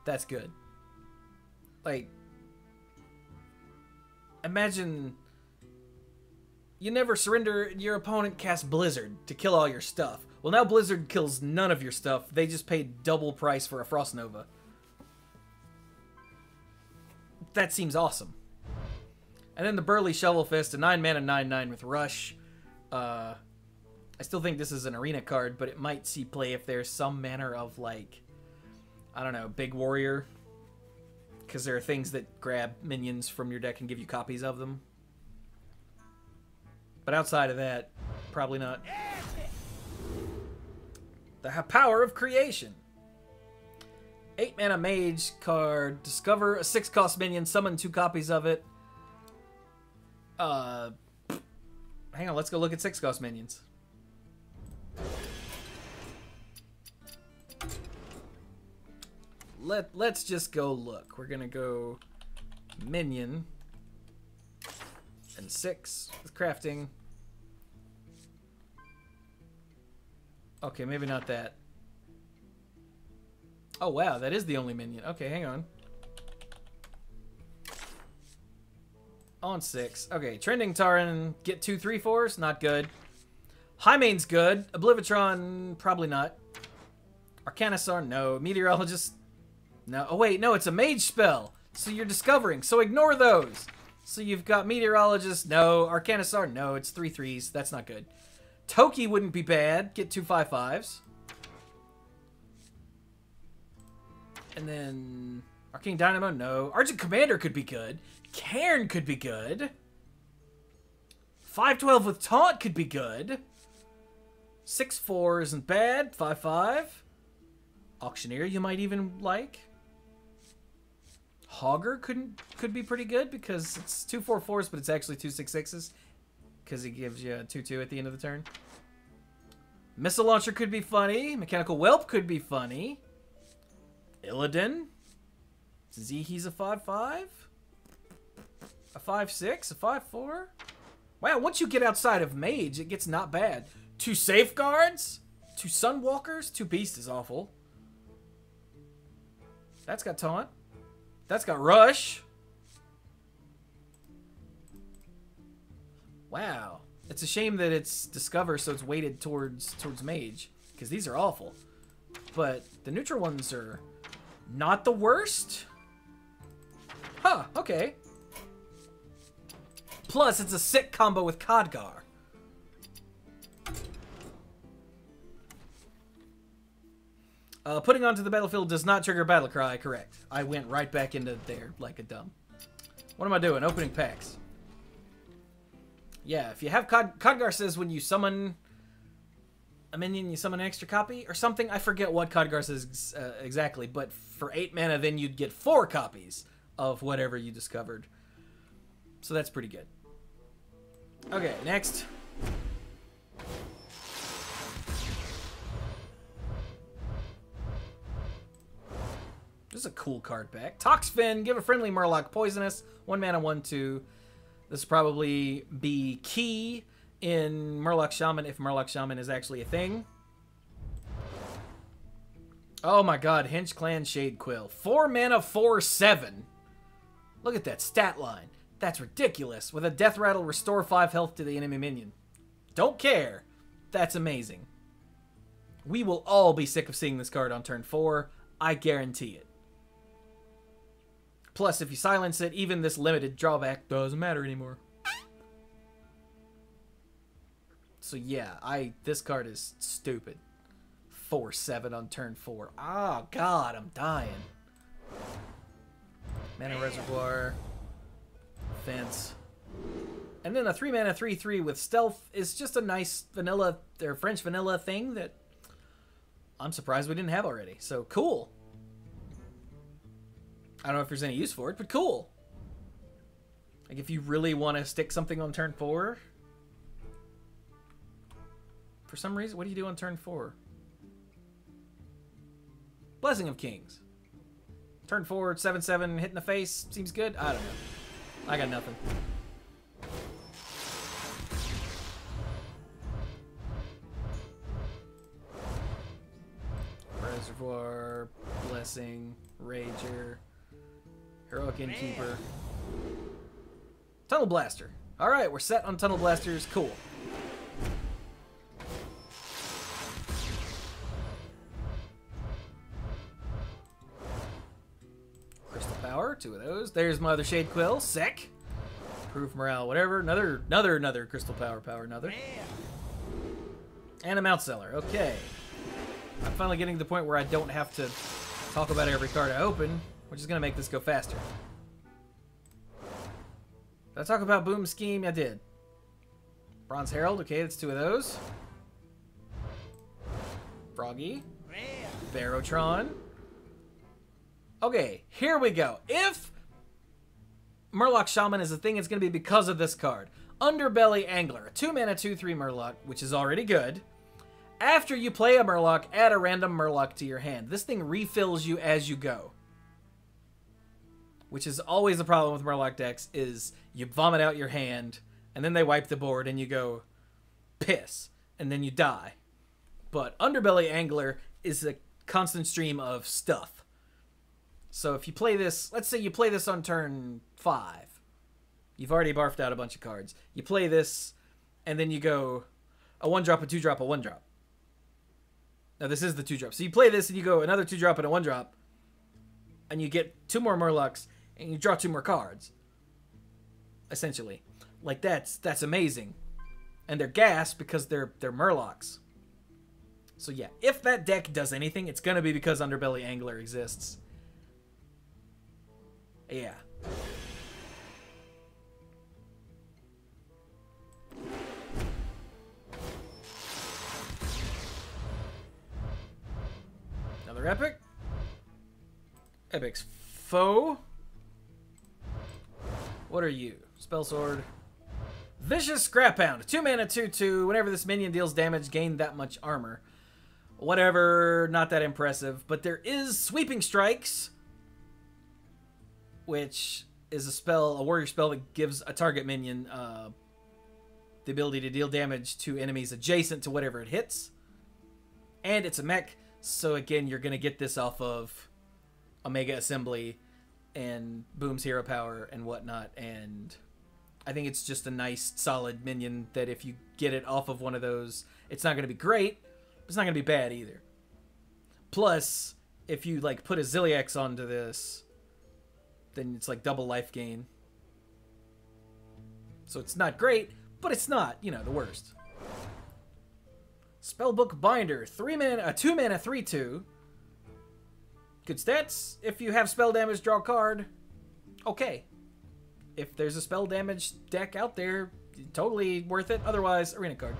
That's good. Like, imagine you never surrender, your opponent casts Blizzard to kill all your stuff. Well, now Blizzard kills none of your stuff. They just paid double price for a Frost Nova. That seems awesome. And then the Burly Shovel Fist, a 9 mana 9/9 with Rush. I still think this is an arena card, but it might see play if there's some manner of, like, I don't know, Big Warrior. Because there are things that grab minions from your deck and give you copies of them. But outside of that, probably not. The Power of Creation. 8 mana Mage card. Discover a 6-cost minion, summon 2 copies of it. Hang on, let's go look at 6-cost minions. Let's just go look. We're gonna go minion and 6 with crafting. Okay, maybe not that. Oh wow, that is the only minion. Okay, hang on. On 6. Okay, Trending Taran, get 2 3/4s, not good. Hymane's good. Oblivitron, probably not. Arcanisar, no. Meteorologist, no. Oh wait, no, it's a mage spell. So you're discovering, so ignore those. So you've got Meteorologist, no. Arcanisar, no. It's 3 3s, that's not good. Toki wouldn't be bad, get 2 5/5s. And then Arcane Dynamo, no. Argent Commander could be good. Cairn could be good. 5/12 with Taunt could be good. 6/4 isn't bad. 5/5. Auctioneer you might even like. Hogger could be pretty good because it's 2 4/4s, but it's actually 2 6/6s because it gives you a 2/2 at the end of the turn. Missile Launcher could be funny. Mechanical Whelp could be funny. Illidan. Zehe's a 5/5. A 5/6, a 5/4. Wow, once you get outside of Mage, it gets not bad. 2 Safeguards, 2 Sunwalkers, 2 Beast is awful. That's got Taunt. That's got Rush. Wow. It's a shame that it's Discover, so it's weighted towards Mage, because these are awful. But the neutral ones are not the worst. Huh, okay. Plus, it's a sick combo with Khadgar. Putting onto the battlefield does not trigger Battle Cry, correct. I went right back into there like a dumb. What am I doing? Opening packs. Yeah, if you have Khadgar says when you summon a minion, you summon an extra copy or something. I forget what Khadgar says exactly, but for 8 mana, then you'd get 4 copies of whatever you discovered. So that's pretty good. Okay, next. This is a cool card back. Toxfin, give a friendly Murloc poisonous. 1 mana, 1/2. This will probably be key in Murloc Shaman if Murloc Shaman is actually a thing. Oh my god, Hinge Clan Shade Quill. 4 mana, 4/7. Look at that stat line. That's ridiculous. With a Death Rattle, restore 5 health to the enemy minion. Don't care. That's amazing. We will all be sick of seeing this card on turn 4. I guarantee it. Plus, if you silence it, even this limited drawback doesn't matter anymore. So yeah, this card is stupid. 4/7 on turn 4. Oh god, I'm dying. Mana Reservoir. Fence. And then a 3 mana 3/3 with Stealth is just a nice vanilla, or French vanilla thing that I'm surprised we didn't have already. So cool. I don't know if there's any use for it, but cool. Like if you really want to stick something on turn 4. For some reason, what do you do on turn 4? Blessing of Kings. Turn 4, 7/7, hit in the face. Seems good. I don't know. I got nothing. Reservoir, Blessing, Rager, Heroic Innkeeper, Tunnel Blaster. Alright, we're set on Tunnel Blasters. Cool. Crystal Power, 2 of those. There's my other Shade Quill. Sick. Proof Morale, whatever. Another Crystal Power, another. And a Mount Cellar. Okay. I'm finally getting to the point where I don't have to talk about every card I open, which is going to make this go faster. Did I talk about Boom Scheme? I did. Bronze Herald. Okay, that's 2 of those. Froggy. Barotron. Okay, here we go. If Murloc Shaman is a thing, it's going to be because of this card. Underbelly Angler. 2 mana, 2/3 Murloc, which is already good. After you play a Murloc, add a random Murloc to your hand. This thing refills you as you go. Which is always the problem with Murloc decks, is you vomit out your hand, and then they wipe the board, and you go, piss, and then you die. But Underbelly Angler is a constant stream of stuff. So if you play this, let's say you play this on turn 5. You've already barfed out a bunch of cards. You play this, and then you go a 1-drop, a 2-drop, a 1-drop. Now this is the 2-drop. So you play this, and you go another 2-drop and a 1-drop, and you get 2 more Murlocs, and you draw 2 more cards. Essentially. Like, that's amazing. And they're gas because they're Murlocs. So yeah, if that deck does anything, it's gonna be because Underbelly Angler exists. Yeah. Another epic. Epic's Foe. What are you? Spell Sword. Vicious Scrap Hound. 2 mana, 2/2. Whenever this minion deals damage, gain that much armor. Whatever, not that impressive. But there is Sweeping Strikes, which is a spell, a warrior spell that gives a target minion the ability to deal damage to enemies adjacent to whatever it hits. And it's a mech, so again, you're going to get this off of Omega Assembly and Boom's Hero Power and whatnot, and I think it's just a nice, solid minion that if you get it off of one of those, it's not going to be great, but it's not going to be bad either. Plus, if you like put a Zilliax onto this, then it's like double life gain. So it's not great, but it's not, you know, the worst. Spellbook Binder, 2 mana, 3/2. Good stats. If you have spell damage, draw a card. Okay. If there's a spell damage deck out there, totally worth it. Otherwise, arena card.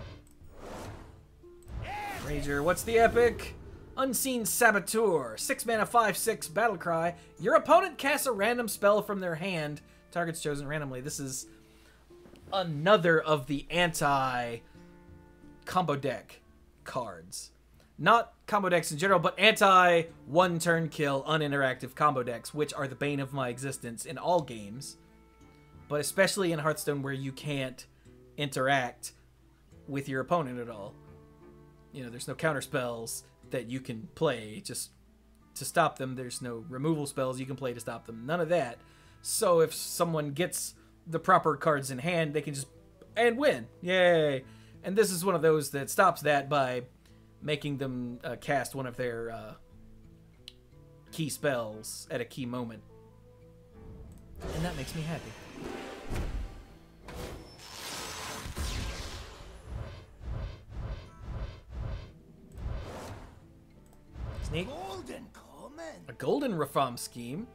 Rager, what's the epic? Unseen Saboteur. 6 mana, 5/6 battle cry. Your opponent casts a random spell from their hand. Target's chosen randomly. This is another of the anti-combo deck cards. Not combo decks in general, but anti-one-turn kill, uninteractive combo decks, which are the bane of my existence in all games. But especially in Hearthstone, where you can't interact with your opponent at all. You know, there's no counter spells that you can play just to stop them. There's no removal spells you can play to stop them. None of that. So if someone gets the proper cards in hand, they can just and win. Yay! And this is one of those that stops that by making them cast one of their key spells at a key moment. And that makes me happy. Sneak. A golden Rafam scheme.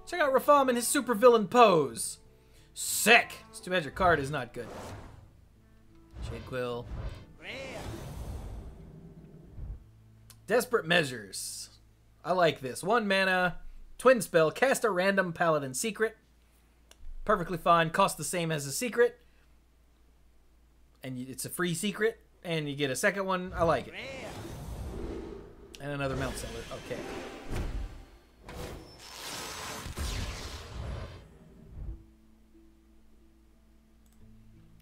Check out Rafam in his supervillain pose. Sick! It's too bad your card is not good. Shade Quill. Desperate Measures. I like this. 1 mana, twin spell, cast a random paladin secret. Perfectly fine. Costs the same as a secret. And it's a free secret. And you get a second one. I like it. And another mount seller. Okay.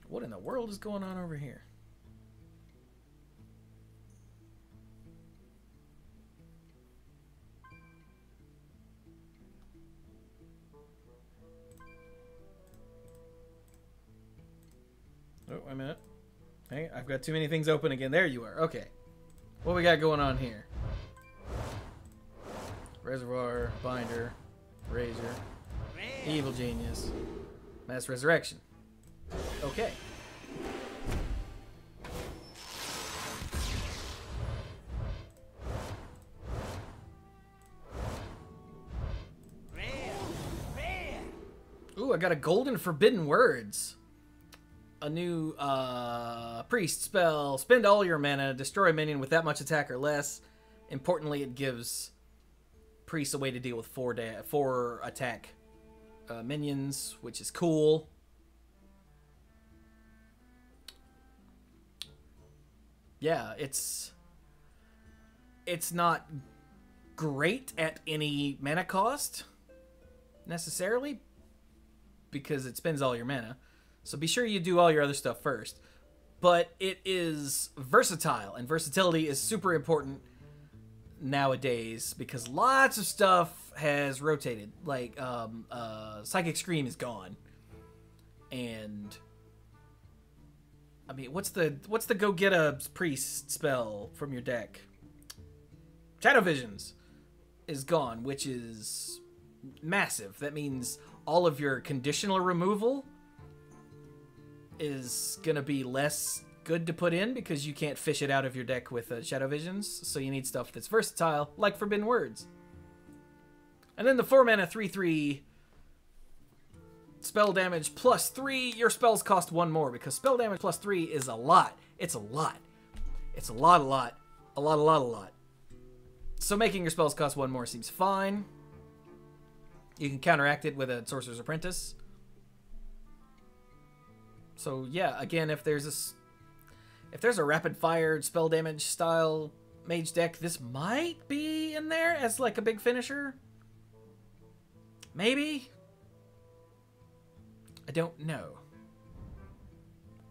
What in the world is going on over here? Oh, wait a minute. Hey, I've got too many things open again. There you are. Okay. What we got going on here? Reservoir, Binder, Razor, Evil Genius, Mass Resurrection. Okay. Ooh, I got a Golden Forbidden Words. A new priest spell. Spend all your mana, destroy a minion with that much attack or less. Importantly, it gives priests a way to deal with 4 attack minions, which is cool. Yeah, it's not great at any mana cost necessarily because it spends all your mana. So be sure you do all your other stuff first. But it is versatile, and versatility is super important nowadays because lots of stuff has rotated. Like Psychic Scream is gone. And I mean, what's the go get a priest spell from your deck? Shadow Visions is gone, which is massive. That means all of your conditional removal is gonna be less good to put in because you can't fish it out of your deck with Shadow Visions. So you need stuff that's versatile, like Forbidden Words. And then the 4 mana 3/3 spell damage plus 3. Your spells cost 1 more because spell damage plus 3 is a lot. It's a lot. It's a lot. So making your spells cost 1 more seems fine. You can counteract it with a Sorcerer's Apprentice. So yeah, again, if there's a rapid fire spell damage style mage deck, this might be in there as like a big finisher. Maybe. I don't know.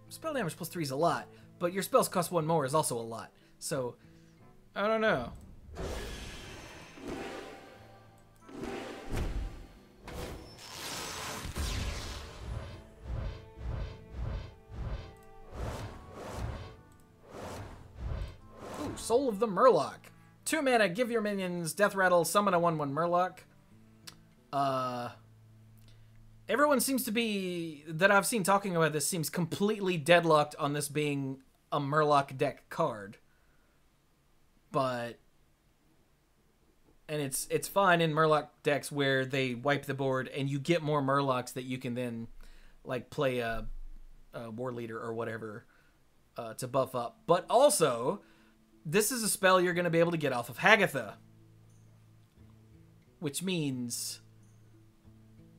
Spell damage plus 3 is a lot, but your spells cost 1 more is also a lot. So, I don't know. Ooh, Soul of the Murloc. 2 mana, give your minions Death Rattle, summon a 1/1 Murloc. Everyone seems to be, that I've seen talking about this, seems completely deadlocked on this being a Murloc deck card. But, and it's fine in Murloc decks where they wipe the board and you get more Murlocs that you can then, like, play a war leader or whatever to buff up. But also, this is a spell you're going to be able to get off of Hagatha, which means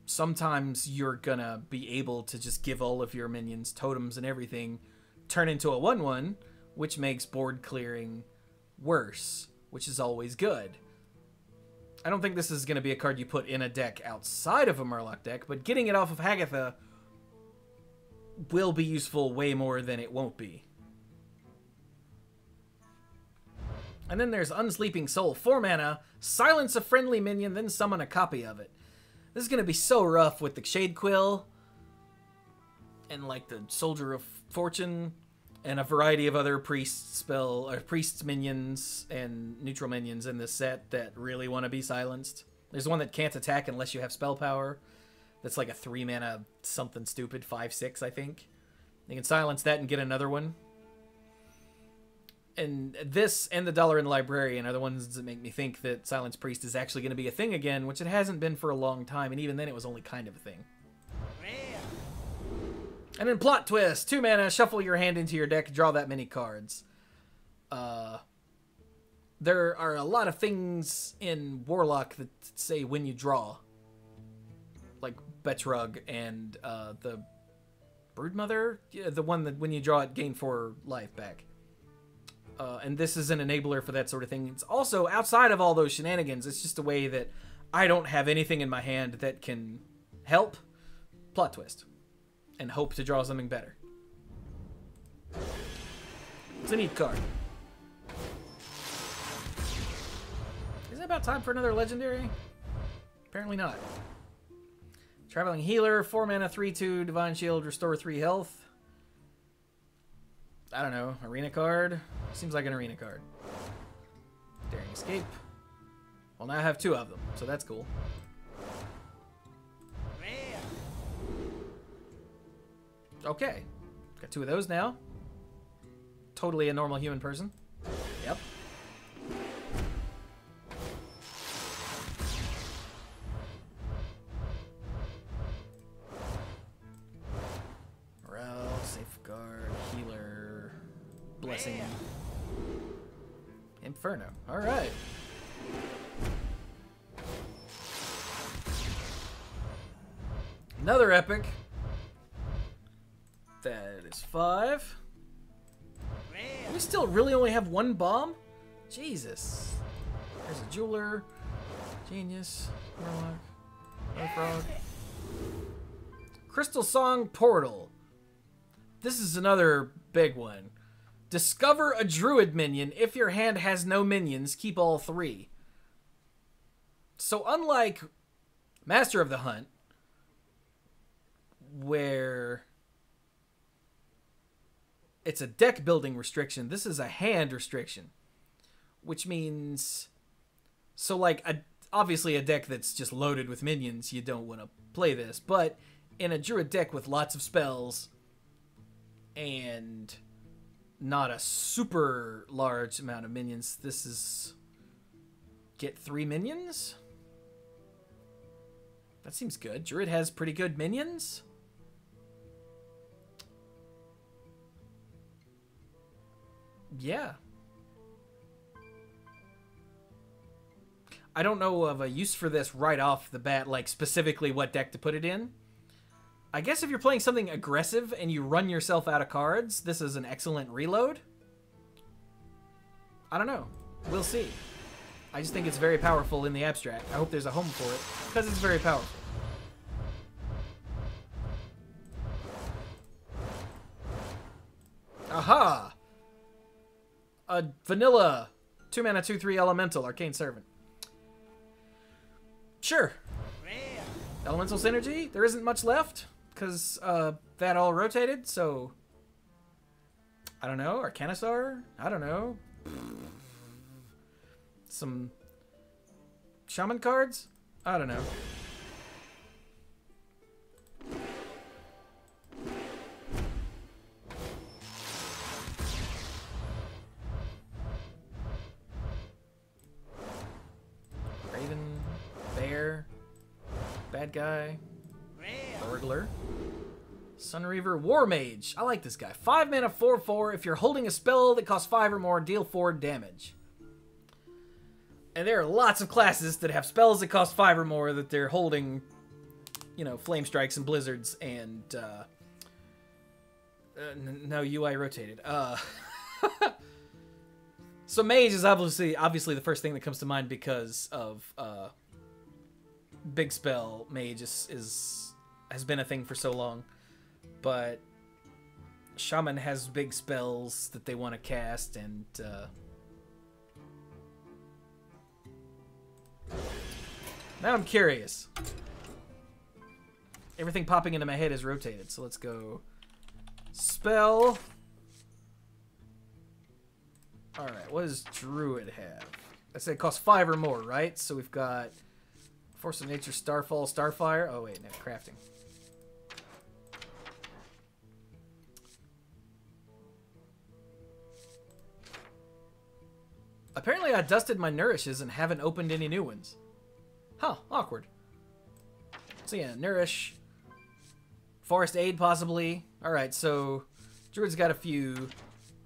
sometimes you're going to be able to just give all of your minions totems and everything, turn into a 1/1, which makes board clearing worse, which is always good. I don't think this is going to be a card you put in a deck outside of a Murloc deck, but getting it off of Hagatha will be useful way more than it won't be. And then there's Unsleeping Soul, 4 mana, silence a friendly minion, then summon a copy of it. This is going to be so rough with the Shade Quill and like the Soldier of Fortune and a variety of other priest minions and neutral minions in this set that really want to be silenced. There's one that can't attack unless you have spell power. That's like a 3 mana something stupid, 5/6 I think. You can silence that and get another one. And this and the Dollar in the Librarian are the ones that make me think that Silence Priest is actually going to be a thing again, which it hasn't been for a long time, and even then it was only kind of a thing. And then Plot Twist, 2 mana, shuffle your hand into your deck, draw that many cards. There are a lot of things in Warlock that say when you draw. Like Betrug and the Broodmother? Yeah, the one that when you draw it, gain 4 life back. And this is an enabler for that sort of thing. It's also, outside of all those shenanigans, it's just a way that I don't have anything in my hand that can help. Plot Twist. And hope to draw something better. It's a neat card. Is it about time for another legendary? Apparently not. Traveling Healer, 4 mana, 3/2, Divine Shield, restore 3 health. I don't know, arena card? Seems like an arena card. Daring Escape. Well, now I have 2 of them, so that's cool. Okay. Got 2 of those now. Totally a normal human person. Yep. Morale, Safeguard, Healer, Blessing. Inferno. Alright. Another epic. That is 5. We still really only have 1 bomb? Jesus. There's a Jeweler. Genius. Murloc. Frog. Crystal Song Portal. This is another big one. Discover a Druid minion. If your hand has no minions, keep all 3. So unlike Master of the Hunt, where it's a deck building restriction, this is a hand restriction, which means, so like obviously a deck that's just loaded with minions, you don't want to play this, but in a Druid deck with lots of spells and not a super large amount of minions, this is get 3 minions? That seems good. Druid has pretty good minions. Yeah. I don't know of a use for this right off the bat, like specifically what deck to put it in. I guess if you're playing something aggressive and you run yourself out of cards, this is an excellent reload. I don't know. We'll see. I just think it's very powerful in the abstract. I hope there's a home for it, because it's very powerful. Aha! A vanilla 2 mana 2/3 elemental arcane servant. Sure. Elemental synergy. There isn't much left because that all rotated. So I don't know. Arcanisar. I don't know. Some shaman cards. I don't know. Bad guy. Burglar. Sunreaver War Mage. I like this guy. 5 mana, 4/4. If you're holding a spell that costs 5 or more, deal 4 damage. And there are lots of classes that have spells that cost 5 or more that they're holding, you know, Flame Strikes and Blizzards and, no, UI rotated. So Mage is obviously the first thing that comes to mind because of, Big Spell. Mage has been a thing for so long. But Shaman has big spells that they want to cast, and now I'm curious. Everything popping into my head is rotated, so let's go spell. Alright, what does Druid have? I said it costs 5 or more, right? So we've got Force of Nature, Starfall, Starfire. Oh wait, no, crafting. Apparently I dusted my Nourishes and haven't opened any new ones. Huh, awkward. So yeah, Nourish. Forest Aid, possibly. Alright, so Druid's got a few.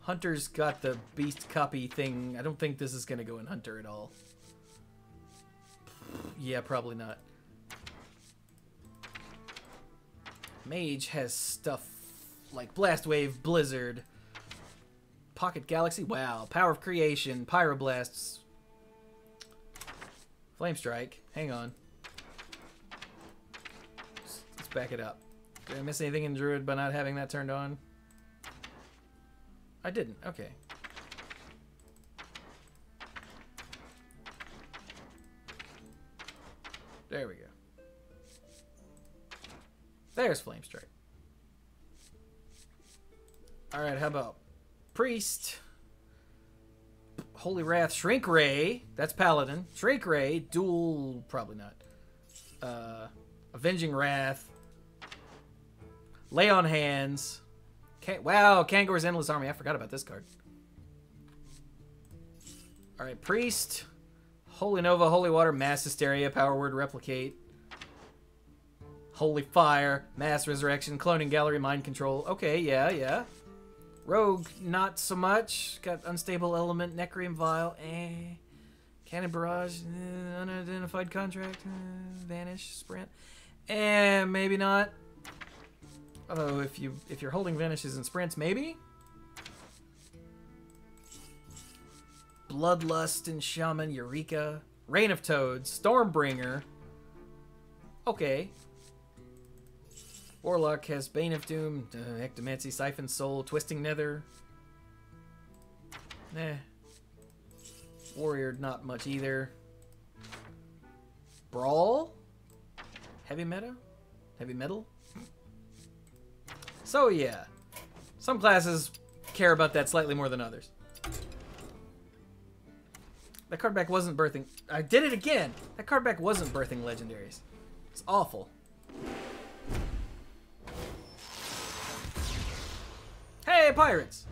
Hunter's got the Beast Copy thing. I don't think this is going to go in Hunter at all. Yeah, probably not. Mage has stuff like Blast Wave, Blizzard, Pocket Galaxy, wow, Power of Creation, Pyroblasts, Flame Strike, hang on. Let's back it up. Did I miss anything in Druid by not having that turned on? I didn't, okay. There we go. There's Flame Strike. Alright, how about Priest, Holy Wrath, Shrink Ray, that's Paladin, Shrink Ray, Dual, probably not, Avenging Wrath, Lay on Hands, wow, Kangor's Endless Army, I forgot about this card. Alright, Priest, Holy Nova, Holy Water, Mass Hysteria, Power Word, Replicate, Holy Fire, Mass Resurrection, Cloning Gallery, Mind Control, okay, yeah. Rogue, not so much. Got Unstable Element, Necreum Vial, Cannon Barrage, Unidentified Contract, Vanish, Sprint, maybe not. Although if you're holding Vanishes and Sprints, maybe. Bloodlust and Shaman, Eureka, Reign of Toads, Stormbringer. Okay. Warlock has Bane of Doom, Ectomancy, Siphon Soul, Twisting Nether. Warrior, not much either. Brawl? Heavy Metal? So yeah. Some classes care about that slightly more than others. That card back wasn't birthing... I did it again! That card back wasn't birthing legendaries. It's awful. Hey, Pirates!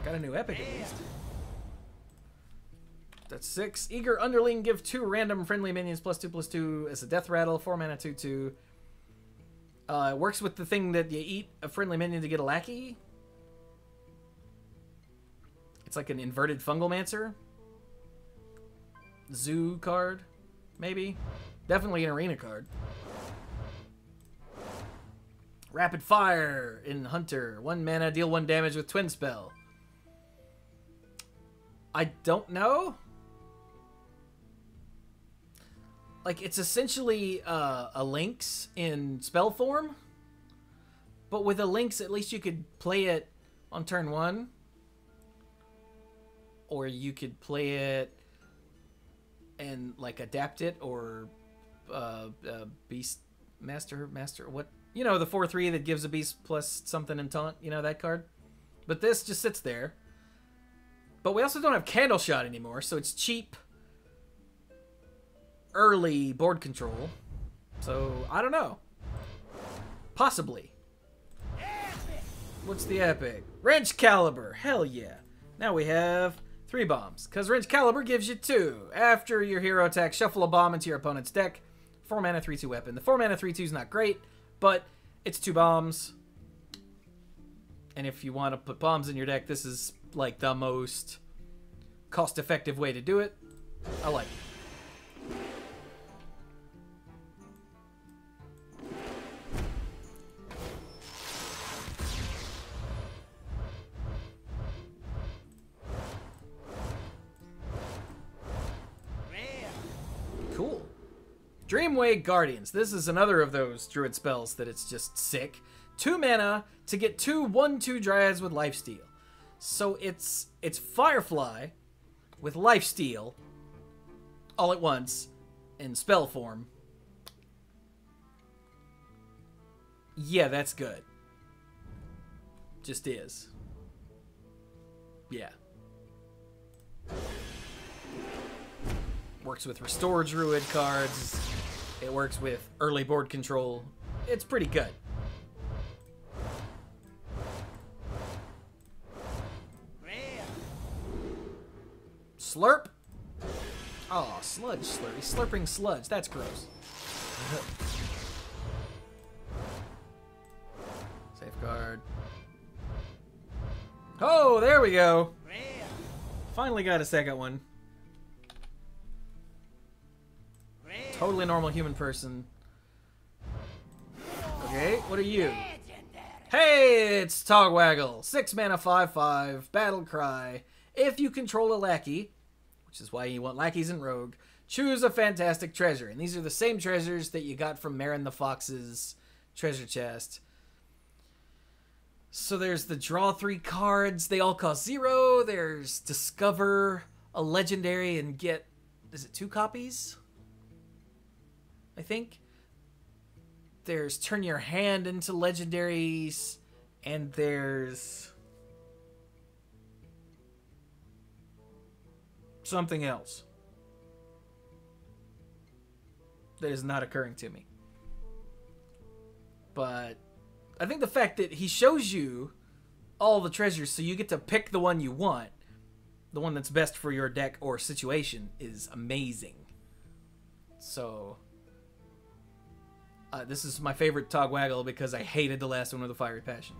Got a new epic at least. That's 6. Eager Underling, give 2 random friendly minions +2/+2 as a death rattle. 4 mana, 2/2. It works with the thing that you eat a friendly minion to get a lackey. It's like an inverted Fungalmancer. Zoo card, maybe. Definitely an arena card. Rapid Fire in Hunter. 1 mana, deal 1 damage with Twin Spell. I don't know. Like, it's essentially a Lynx in spell form. But with a Lynx, at least you could play it on turn 1. Or you could play it and, like, adapt it. Or Beast Master, what? You know, the 4/3 that gives a beast plus something in taunt. You know, that card. But this just sits there. But we also don't have Candle Shot anymore, so it's cheap early board control. So, I don't know. Possibly. What's the epic? Wrench Caliber. Hell yeah. Now we have 3 bombs. Because Wrench Caliber gives you 2. After your hero attack, shuffle a bomb into your opponent's deck. 4 mana, 3/2 weapon. The 4 mana, 3/2 is not great, But it's 2 bombs. And if you want to put bombs in your deck, this is like the most cost-effective way to do it. I like it. Cool. Dreamway Guardians. This is another of those druid spells that it's just sick. 2 mana to get 2 1/2 dryads with lifesteal. So it's Firefly with lifesteal all at once in spell form. Yeah, that's good. Just is. Yeah. Works with Restore Druid cards. It works with early board control. It's pretty good. Slurp. Oh, sludge slurp. He's slurping sludge. That's gross. Safeguard. Oh, there we go. Finally got a second one. Totally normal human person. Okay, what are you? Hey, it's Togwaggle. 6 mana, 5/5. Battle Cry. If you control a lackey, which is why you want lackeys in Rogue, choose a fantastic treasure. And these are the same treasures that you got from Marin the Fox's treasure chest. So there's the draw 3 cards. They all cost 0. There's discover a legendary and get, is it 2 copies? I think. There's turn your hand into legendaries. And there's something else that is not occurring to me. But I think the fact that he shows you all the treasures so you get to pick the one you want, the one that's best for your deck or situation, is amazing. So this is my favorite Togwaggle because I hated the last one with a Fiery Passion.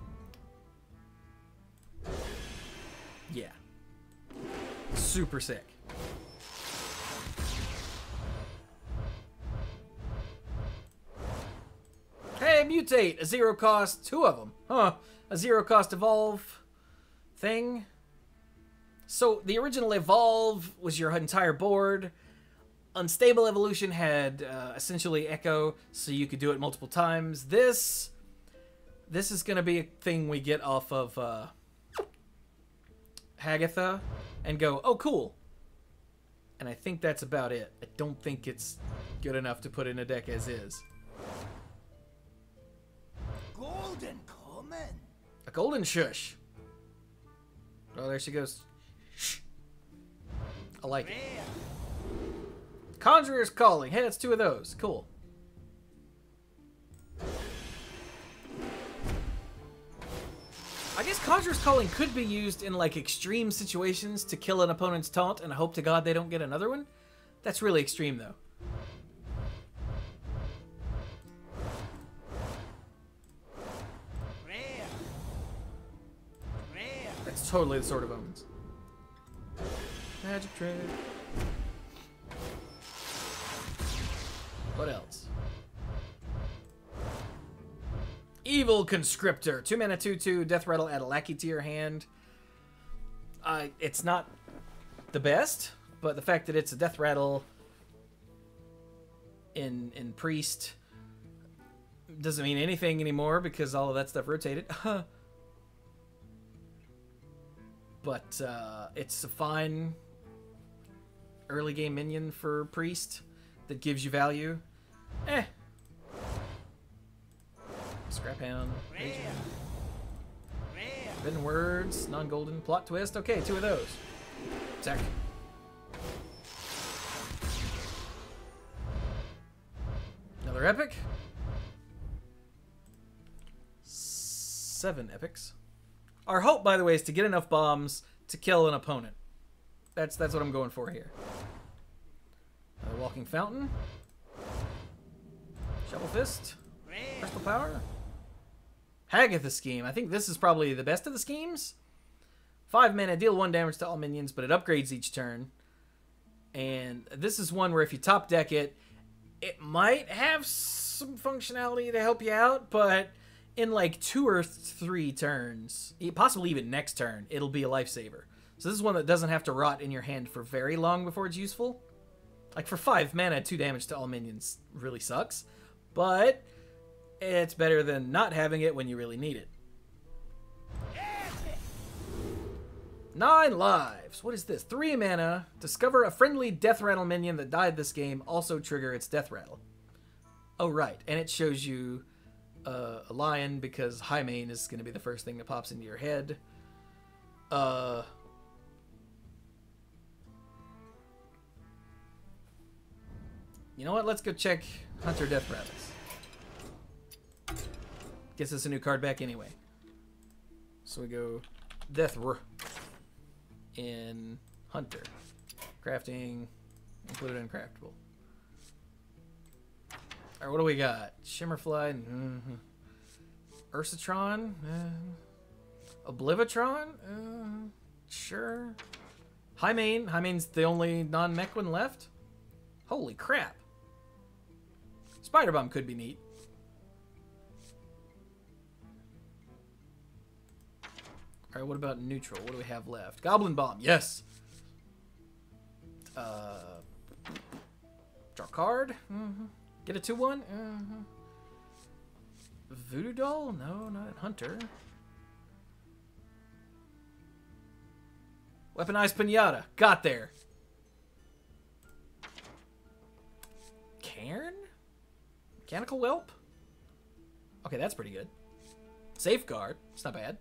Yeah. Super sick. Hey, mutate! A 0 cost, 2 of them. Huh. A 0 cost evolve thing. So the original evolve was your entire board. Unstable evolution had essentially echo, so you could do it multiple times. This is going to be a thing we get off of Hagatha and go, oh, cool. And I think that's about it. I don't think it's good enough to put in a deck as is. Golden coming. A golden shush. Oh, there she goes. Shh. I like it. Conjurer's Calling. Hey, that's 2 of those. Cool. I guess Conjurer's Calling could be used in like extreme situations to kill an opponent's taunt and hope to God they don't get another one. That's really extreme though. That's totally the Sword of Omens. Magic trick. What else? Evil Conscriptor. 2 mana, 2/2. Death Rattle. Add a lackey to your hand. It's not the best, but the fact that it's a Death Rattle in Priest doesn't mean anything anymore because all of that stuff rotated. But it's a fine early game minion for Priest that gives you value. Scrap Hound. Forbidden Words. Non-golden. Plot Twist. Okay, 2 of those. Attack. Another epic. 7 epics. Our hope, by the way, is to get enough bombs to kill an opponent. That's what I'm going for here. Another Walking Fountain. Shovel Fist. Crystal Power? Hagatha Scheme. I think this is probably the best of the schemes. 5 mana, deal 1 damage to all minions, but it upgrades each turn. And this is one where if you top deck it, it might have some functionality to help you out, but in like 2 or 3 turns, possibly even next turn, it'll be a lifesaver. So this is one that doesn't have to rot in your hand for very long before it's useful. Like for 5 mana, 2 damage to all minions really sucks, but it's better than not having it when you really need it. 9 lives. What is this? 3 mana. Discover a friendly Death Rattle minion that died this game. Also trigger its Death Rattle. Oh, right. And it shows you a lion because High Mane is going to be the first thing that pops into your head. You know what? Let's go check Hunter Death Rattles. Gets us a new card back anyway. So we go Death in Hunter. Crafting, included uncraftable. Alright, what do we got? Shimmerfly, Ursatron, Oblivitron, sure. High Mane. High Mane's the only non-mech one left. Holy crap. Spider Bomb could be neat. Alright, what about neutral? What do we have left? Goblin Bomb, yes! Draw card? Get a 2-1? Voodoo Doll? No, not Hunter. Weaponized Pinata. Got there. Cairn? Mechanical Whelp? Okay, that's pretty good. Safeguard. It's not bad.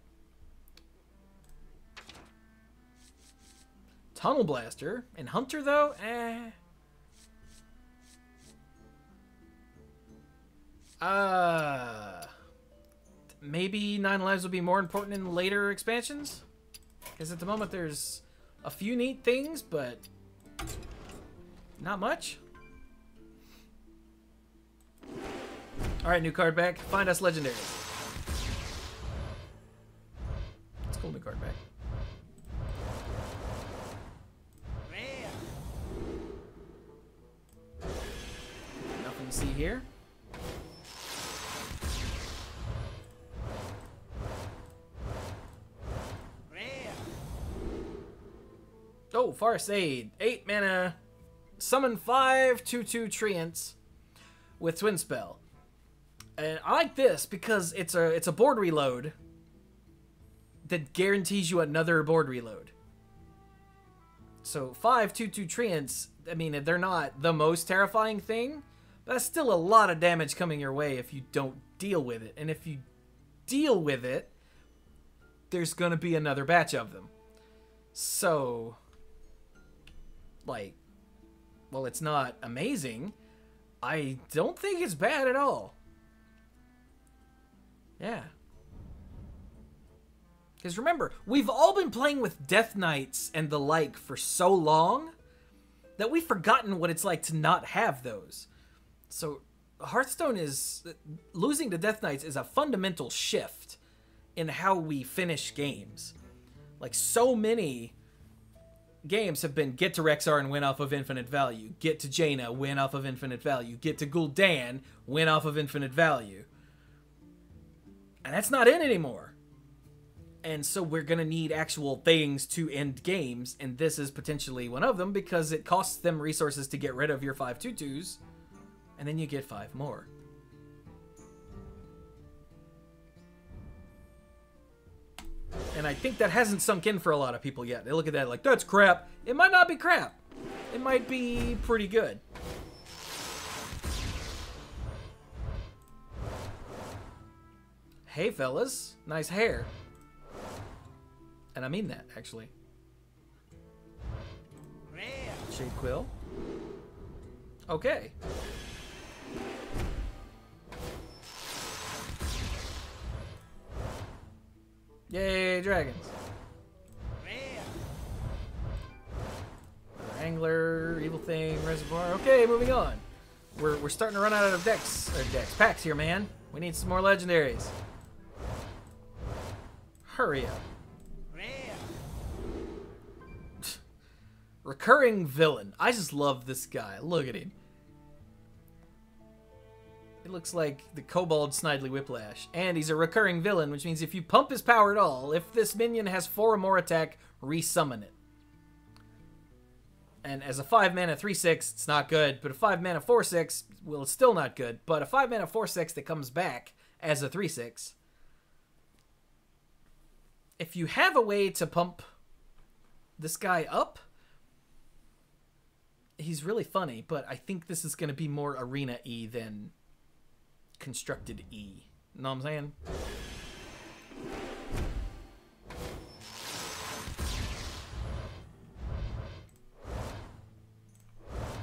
Tunnel Blaster. And Hunter, though? Maybe 9 lives will be more important in later expansions? Because at the moment there's a few neat things, but not much. Alright, new card back. Find us legendary. It's cool, new card back. Nothing to see here. Oh, Farseid. 8 mana. Summon 5 2/2 Treants with Twin Spell. And I like this because it's a board reload that guarantees you another board reload. So 5 2/2 Treants, I mean, they're not the most terrifying thing, but that's still a lot of damage coming your way if you don't deal with it. And if you deal with it, there's going to be another batch of them. So, like, well, it's not amazing. I don't think it's bad at all. Yeah. Because remember, we've all been playing with Death Knights and the like for so long that we've forgotten what it's like to not have those. So Hearthstone is... losing to Death Knights is a fundamental shift in how we finish games. Like, so many games have been get to Rexar and win off of infinite value. Get to Jaina, win off of infinite value. Get to Gul'dan, win off of infinite value. And that's not in anymore. And so we're going to need actual things to end games, and this is potentially one of them because it costs them resources to get rid of your 5 2/2s, and then you get 5 more. And I think that hasn't sunk in for a lot of people yet. They look at that like, that's crap. It might not be crap. It might be pretty good. Hey, fellas. Nice hair. And I mean that, actually. Shade Quill. Okay. Yay, dragons. Angler, Evil Thing, Reservoir. Okay, moving on. We're starting to run out of packs here, man. We need some more legendaries. Hurry up. Recurring villain. I just love this guy. Look at him. He looks like the Kobold Snidely Whiplash. And he's a recurring villain, which means if you pump his power at all, if this minion has 4 or more attack, resummon it. And as a 5-mana 3/6, it's not good. But a 5-mana 4/6, well, it's still not good. But a 5-mana 4/6 that comes back as a 3/6. If you have a way to pump this guy up, he's really funny. But I think this is going to be more Arena-y than Constructed E. Know what I'm saying?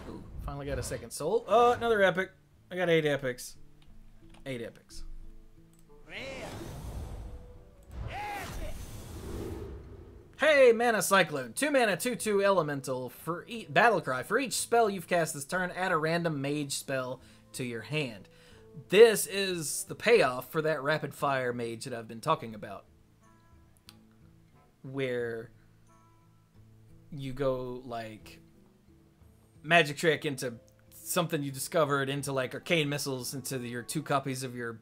Ooh, finally got a second soul. Oh, another epic. I got 8 epics. 8 epics. Hey, Mana Cyclone. 2 mana, 2/2 elemental for battle cry. For each spell you've cast this turn, add a random mage spell to your hand. This is the payoff for that rapid fire mage that I've been talking about. Where you go like magic trick into something you discovered, into like arcane missiles, into your 2 copies of your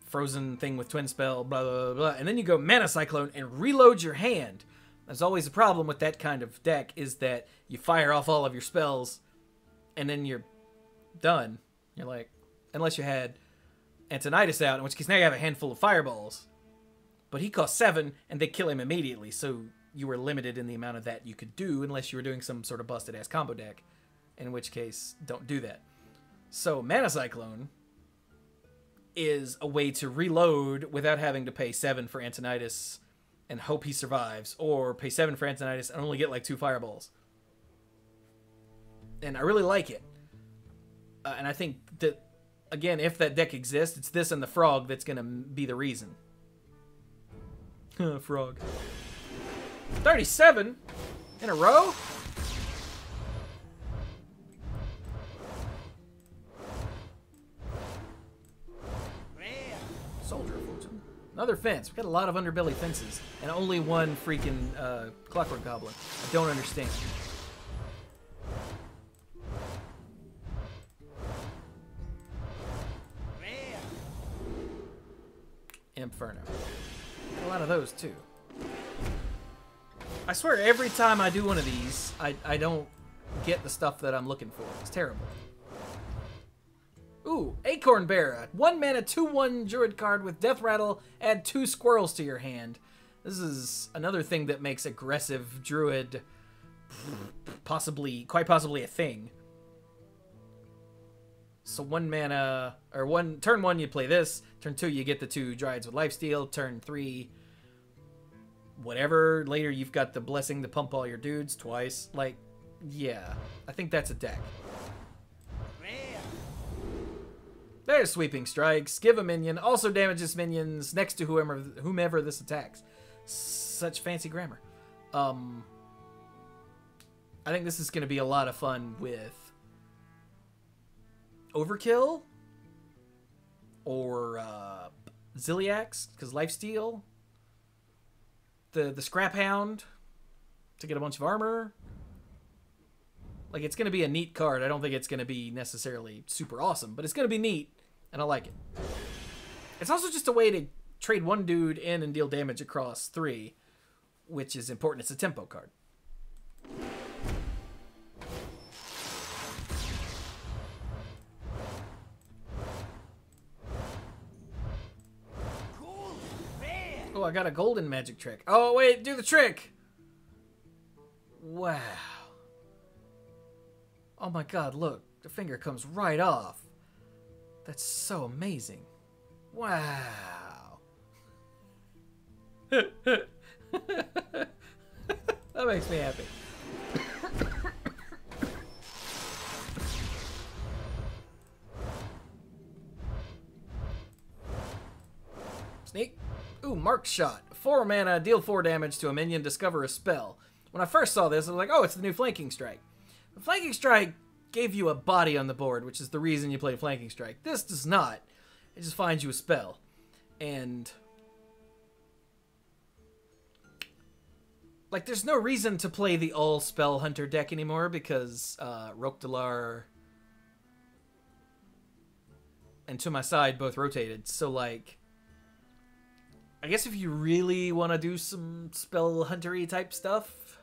frozen thing with twin spell, blah, blah, blah. And then you go Mana Cyclone and reload your hand. There's always a problem with that kind of deck, is that you fire off all of your spells and then you're done. You're like, unless you had Antonidas out, in which case now you have a handful of fireballs. But he costs 7 and they kill him immediately, so you were limited in the amount of that you could do unless you were doing some sort of busted ass combo deck, in which case don't do that. So Mana Cyclone is a way to reload without having to pay 7 for Antonidas and hope he survives, or pay 7 for Antonidas and only get like 2 fireballs. And I really like it. And I think that, again, if that deck exists, it's this and the frog that's going to be the reason. Frog. 37 in a row? Soldier of Fortune. Another fence. We got a lot of underbelly fences. And only one freaking Clockwork Goblin. I don't understand. Inferno. Got a lot of those too. I swear every time I do one of these, I don't get the stuff that I'm looking for. It's terrible. Ooh, Acorn Bearer. 1 mana, 2/1 Druid card with Death Rattle. Add 2 squirrels to your hand. This is another thing that makes aggressive Druid quite possibly a thing. So 1 mana, or turn 1 you play this. Turn 2 you get the 2 Dryads with Lifesteal. Turn 3, whatever. Later you've got the Blessing to pump all your dudes twice. Like, yeah, I think that's a deck. There's Sweeping Strikes. Give a minion. Also damages minions next to whomever this attacks. Such fancy grammar. I think this is going to be a lot of fun with Overkill or Ziliax, because Lifesteal. The Scrap Hound to get a bunch of armor. Like, it's going to be a neat card. I don't think it's going to be necessarily super awesome, but it's going to be neat, and I like it. It's also just a way to trade 1 dude in and deal damage across 3, which is important. It's a tempo card. Oh, I got a golden magic trick. Oh, wait, do the trick! Wow. Oh my god, look. The finger comes right off. That's so amazing. Wow. That makes me happy. Sneak. Ooh, Mark Shot. 4 mana, deal 4 damage to a minion, discover a spell. When I first saw this, I was like, oh, it's the new Flanking Strike. The Flanking Strike gave you a body on the board, which is the reason you play Flanking Strike. This does not. It just finds you a spell. And like, there's no reason to play the all spell hunter deck anymore because Rok'Dalar and To My Side both rotated. So like, I guess if you really want to do some spell huntery type stuff,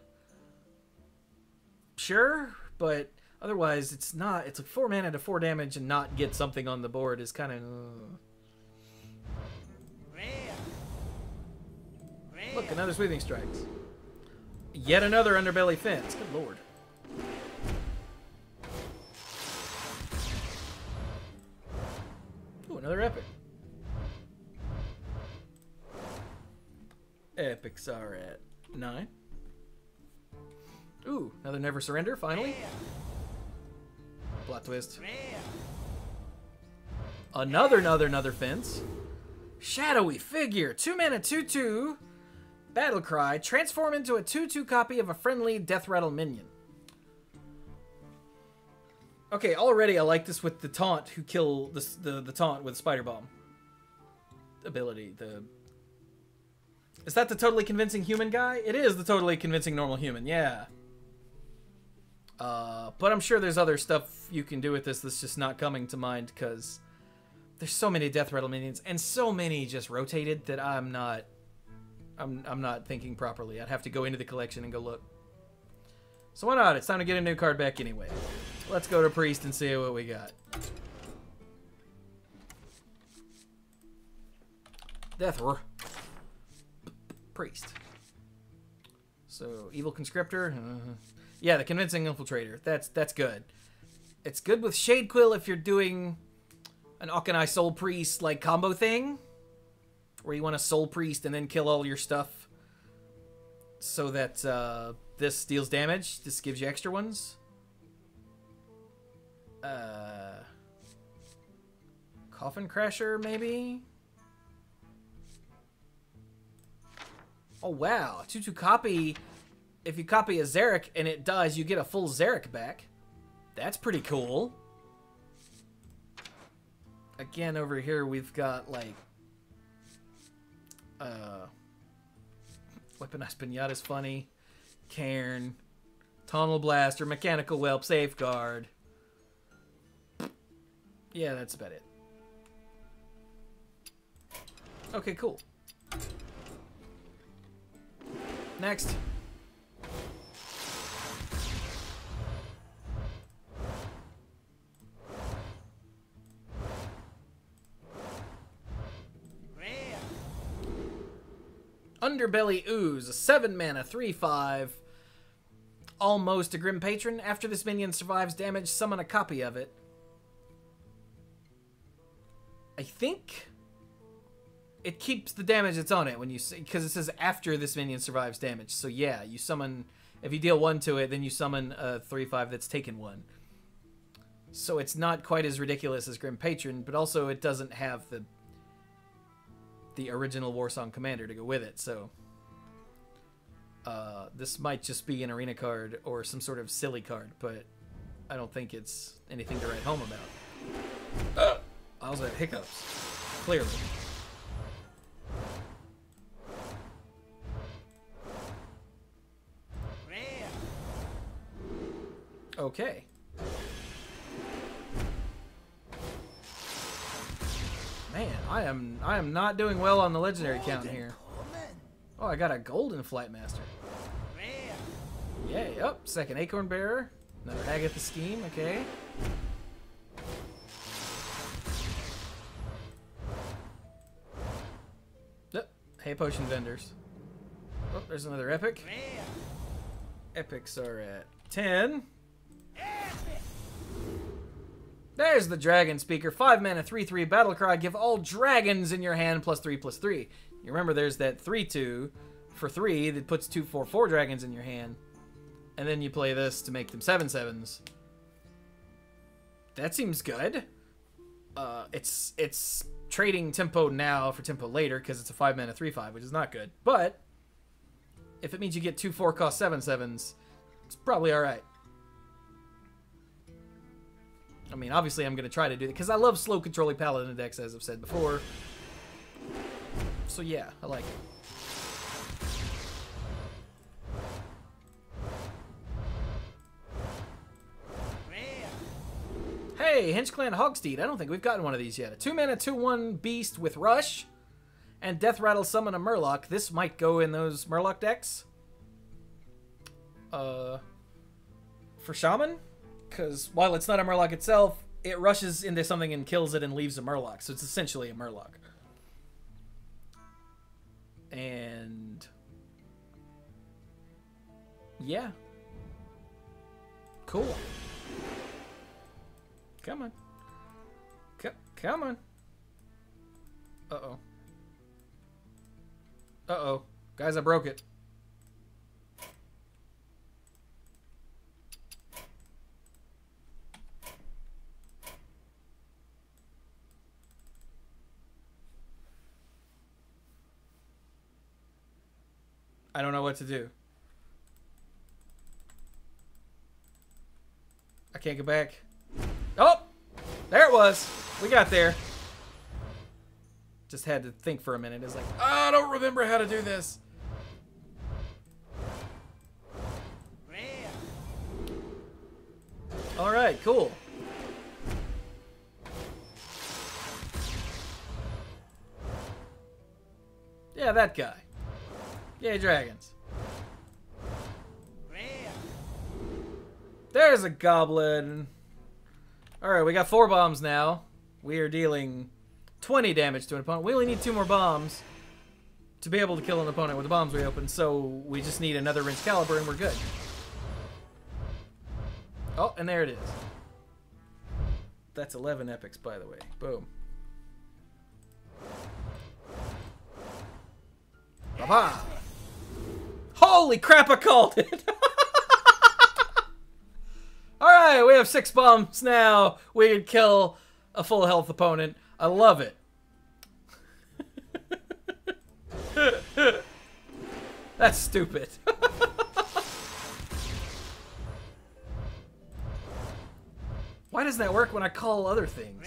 sure, but otherwise it's not. It's like 4 mana to 4 damage and not get something on the board is kind of. Look, another Sweeping Strikes. Yet another Underbelly Fence. Good lord. Ooh, another epic. Epics are at 9. Ooh, another Never Surrender, finally. Plot twist. Another fence. Shadowy Figure. 2 mana, 2/2. Battle Cry. Transform into a 2/2 copy of a friendly Death Rattle minion. Okay, already I like this with the taunt who kill the taunt with Spider Bomb ability. Is that the totally convincing human guy? It is the totally convincing normal human, yeah. But I'm sure there's other stuff you can do with this that's just not coming to mind because there's so many Death Rattle minions and so many just rotated that I'm not thinking properly. I'd have to go into the collection and go look. So why not? It's time to get a new card back anyway. Let's go to Priest and see what we got. Death Roar. Priest. So, Evil Conscriptor. Yeah, the Convincing Infiltrator. That's good. It's good with Shade Quill if you're doing an Auchenai Soul Priest like combo thing, where you want to Soul Priest and then kill all your stuff so that this deals damage. This gives you extra ones. Coffin Crasher, maybe? Oh, wow. 2/2 copy. If you copy a Zarek and it dies, you get a full Zarek back. That's pretty cool. Again, over here, we've got, like, Weaponized Pinata's funny. Cairn. Tunnel Blaster. Mechanical Whelp. Safeguard. Yeah, that's about it. Okay, cool. Next. Underbelly Ooze, 7 mana, 3/5. Almost a Grim Patron. After this minion survives damage, summon a copy of it. I think it keeps the damage that's on it when you say, because it says after this minion survives damage. So yeah, you summon, if you deal 1 to it, then you summon a 3/5 that's taken 1. So it's not quite as ridiculous as Grim Patron, but also it doesn't have the original Warsong Commander to go with it. So this might just be an arena card or some sort of silly card, but I don't think it's anything to write home about. I was at hiccups, clearly. Okay. Man, I am not doing well on the legendary count here. Oh, I got a golden Flight Master. Yay, up. Second Acorn Bearer. Another Agatha Scheme, okay. Yep. Hey, Potion Vendors. Oh, there's another Epic. Epics are at 10. There's the Dragon Speaker. 5 mana, 3/3 Battle Cry. Give all dragons in your hand +3/+3. You remember there's that 3/2 for 3 that puts 2/4/4 dragons in your hand. And then you play this to make them 7/7s. That seems good. It's trading tempo now for tempo later because it's a 5 mana 3/5, which is not good. But if it means you get 2/4 cost 7/7s, it's probably alright. I mean, obviously I'm going to try to do it because I love slow controlling paladin decks, as I've said before. So yeah, I like it. Hey, Henchclan Hogsteed. I don't think we've gotten one of these yet. A 2-mana 2/1 beast with Rush and Death Rattle summon a Murloc. This might go in those Murloc decks. For Shaman? Because while it's not a Murloc itself, it rushes into something and kills it and leaves a Murloc. So it's essentially a Murloc. And yeah. Cool. Come on. Come on. Uh-oh. Uh-oh. Guys, I broke it. I don't know what to do. I can't get back. Oh! There it was! We got there. Just had to think for a minute. It's like, oh, I don't remember how to do this. Alright, cool. Yeah, that guy. Yay, dragons. There's a goblin. Alright, we got 4 bombs now. We are dealing 20 damage to an opponent. We only need 2 more bombs to be able to kill an opponent with the bombs we open, so we just need another Rinse Caliber and we're good. Oh, and there it is. That's 11 epics, by the way. Boom. Bye-bye. Holy crap, I called it! Alright, we have 6 bombs now. We can kill a full health opponent. I love it. That's stupid. Why does that work when I call other things?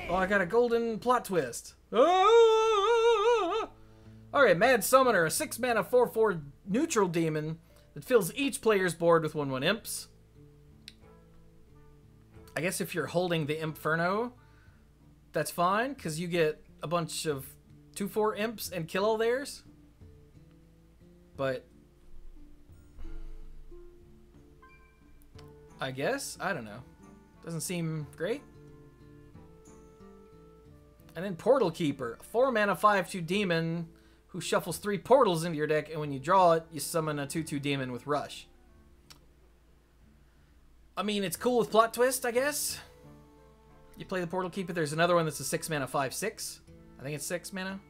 Oh, I got a golden plot twist. Ah! Alright, Mad Summoner, a 6-mana 4/4 neutral demon that fills each player's board with 1/1 imps. I guess if you're holding the Inferno, that's fine, because you get a bunch of 2/4 imps and kill all theirs. But I guess? I don't know. Doesn't seem great. And then Portal Keeper, a 4-mana 5/2 demon who shuffles 3 portals into your deck, and when you draw it, you summon a 2/2 demon with Rush. I mean, it's cool with plot twist, I guess. You play the Portal Keeper. There's another one that's a 6-mana 5/6. I think it's 6 mana.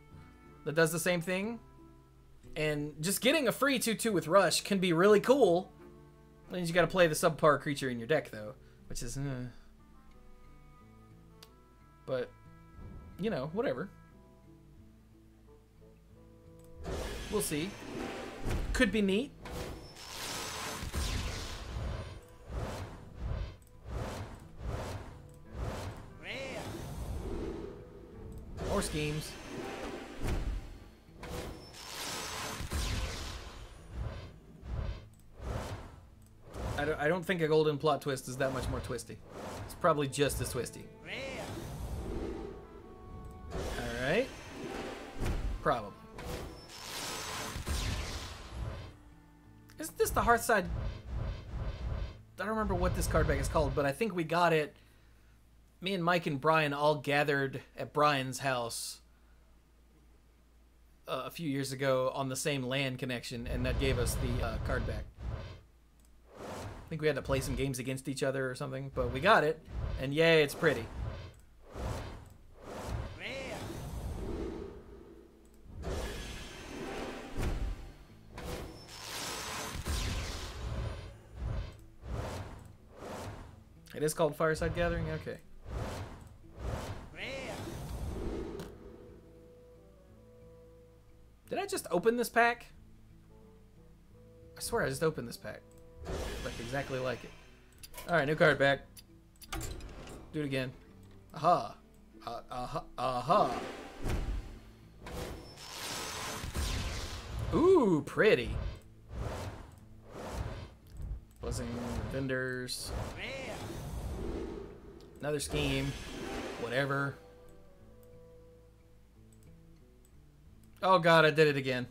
That does the same thing. And just getting a free 2/2 with Rush can be really cool. Means you gotta play the subpar creature in your deck, though. Which is, But, you know, whatever. We'll see. Could be neat. More schemes. I don't think a golden plot twist is that much more twisty. It's probably just as twisty. Alright. Probably. Isn't this the Hearthside? I don't remember what this card bag is called, but I think we got it. Me and Mike and Brian all gathered at Brian's house a few years ago on the same LAN connection, and that gave us the card back. I think we had to play some games against each other or something, but we got it, and yay, it's pretty. It is called Fireside Gathering? Okay. Did I just open this pack? I swear I just opened this pack. Like exactly like it. Alright, new card back. Do it again. Aha. Aha. Ooh, pretty. Buzzing vendors. Another scheme. Whatever. Oh god, I did it again.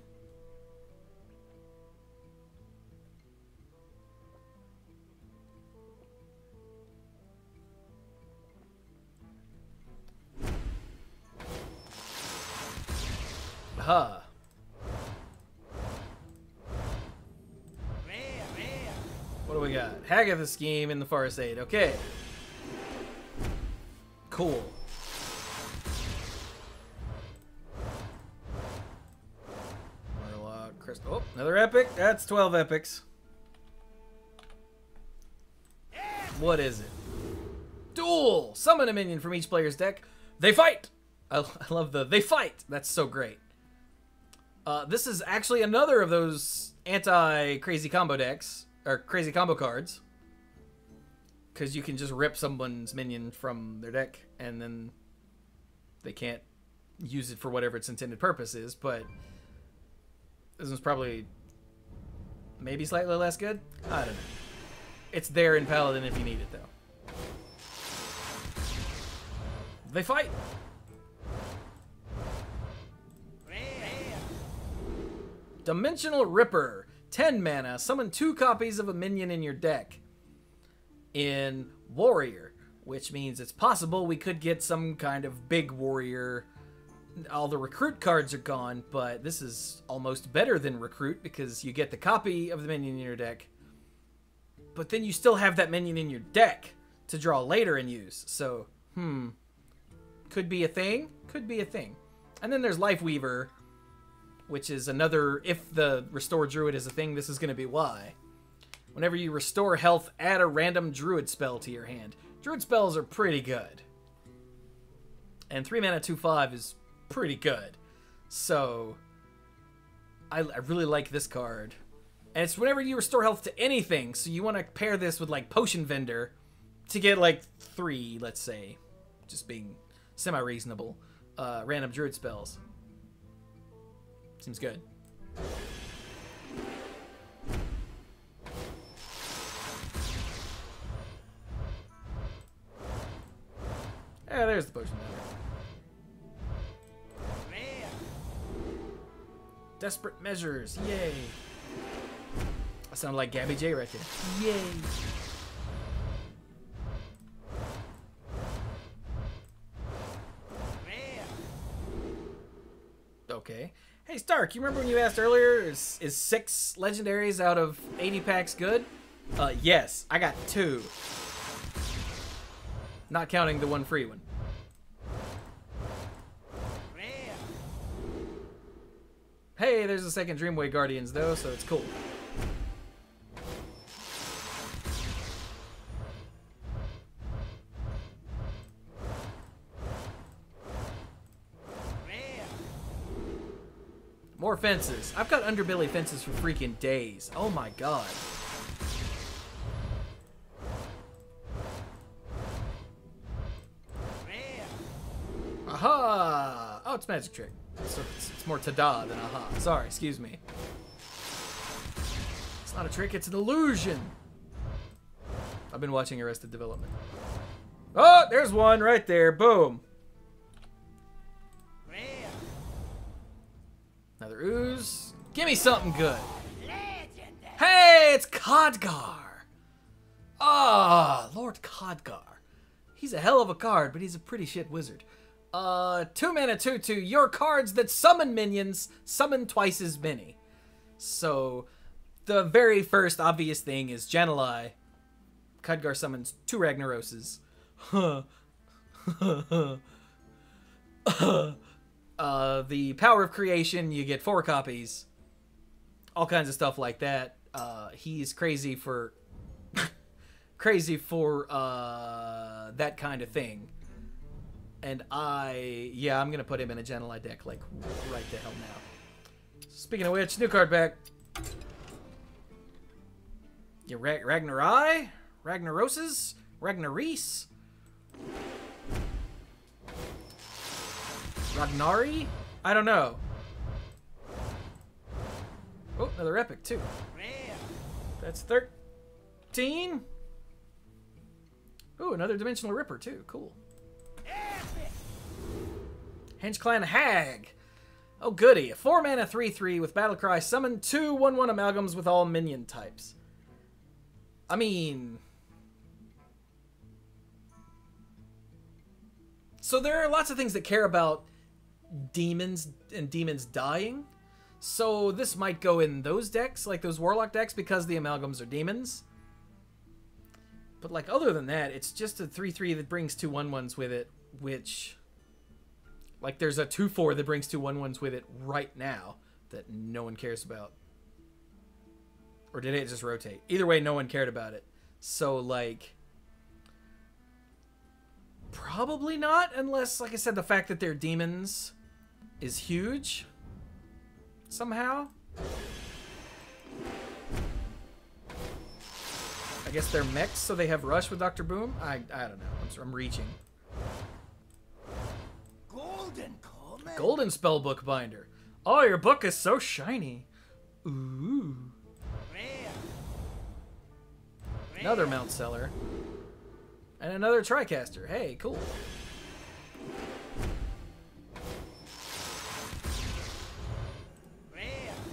Aha. What do we got? Hagatha scheme in the Forest Aid. Okay. Cool. Murloc, Crystal. Oh, another epic. That's 12 epics. What is it? Duel! Summon a minion from each player's deck. They fight! I love the they fight. That's so great. This is actually another of those anti-crazy combo decks, or crazy combo cards. Because you can just rip someone's minion from their deck, and then they can't use it for whatever its intended purpose is, but this one's probably maybe slightly less good? I don't know. It's there in Paladin if you need it, though. They fight! Dimensional Ripper. 10 mana. Summon 2 copies of a minion in your deck. In Warrior. Which means it's possible we could get some kind of big Warrior. All the Recruit cards are gone, but this is almost better than Recruit because you get the copy of the minion in your deck. But then you still have that minion in your deck to draw later and use. So, could be a thing. Could be a thing. And then there's Life Weaver, which is another, if the Restore Druid is a thing, this is going to be why. Whenever you restore health, add a random Druid spell to your hand. Druid spells are pretty good. And 3 mana 2/5 is pretty good. So, I really like this card. And it's whenever you restore health to anything, so you want to pair this with, like, Potion Vendor to get, like, 3, let's say. Just being semi-reasonable. Random Druid spells. Seems good. Yeah, there's the potion. Desperate measures, yay! I sound like Gabby J right there. Yay! Okay. Hey Stark, you remember when you asked earlier, is 6 legendaries out of 80 packs good? Yes, I got 2. Not counting the one free one. Hey, there's a second Dreamway Guardians though, so it's cool. More fences. I've got underbelly fences for freaking days. Oh my god. Aha! Oh, it's magic trick. So it's more tada than aha. Sorry, excuse me. It's not a trick, it's an illusion. I've been watching Arrested Development. Oh, there's one right there. Boom. Another ooze. Give me something good. Hey, it's Khadgar. Ah, Lord Khadgar. He's a hell of a card, but he's a pretty shit wizard. 2 mana 2/2. Your cards that summon minions summon twice as many. So, the very first obvious thing is Jan'alai. Khadgar summons 2 Ragnaroses. The Power of Creation, you get 4 copies. All kinds of stuff like that. He's crazy for that kind of thing. And I'm gonna put him in a Jan'alai deck, like, right the hell now. Speaking of which, new card back. Yeah, Ragnarai? Ragnaroses? Ragnaris? Ragnari? I don't know. Oh, another epic too. That's 13. Ooh, another Dimensional Ripper too. Cool. Henge Clan Hag. Oh, goody. A 4-mana 3/3 with Battlecry. Summon 2 1/1 amalgams with all minion types. I mean... So there are lots of things that care about demons and demons dying. So this might go in those decks, like those Warlock decks, because the amalgams are demons. But like other than that, it's just a 3/3 that brings 2 1/1s with it, which... Like, there's a 2/4 that brings 2 1/1s with it right now that no one cares about. Or did it just rotate? Either way, no one cared about it. So, like... Probably not, unless, like I said, the fact that they're demons is huge. Somehow. I guess they're mechs, so they have Rush with Dr. Boom? I don't know. I'm reaching. Golden Spellbook Binder. Oh, your book is so shiny. Ooh. Another Mount Seller. And another Tricaster. Hey, cool.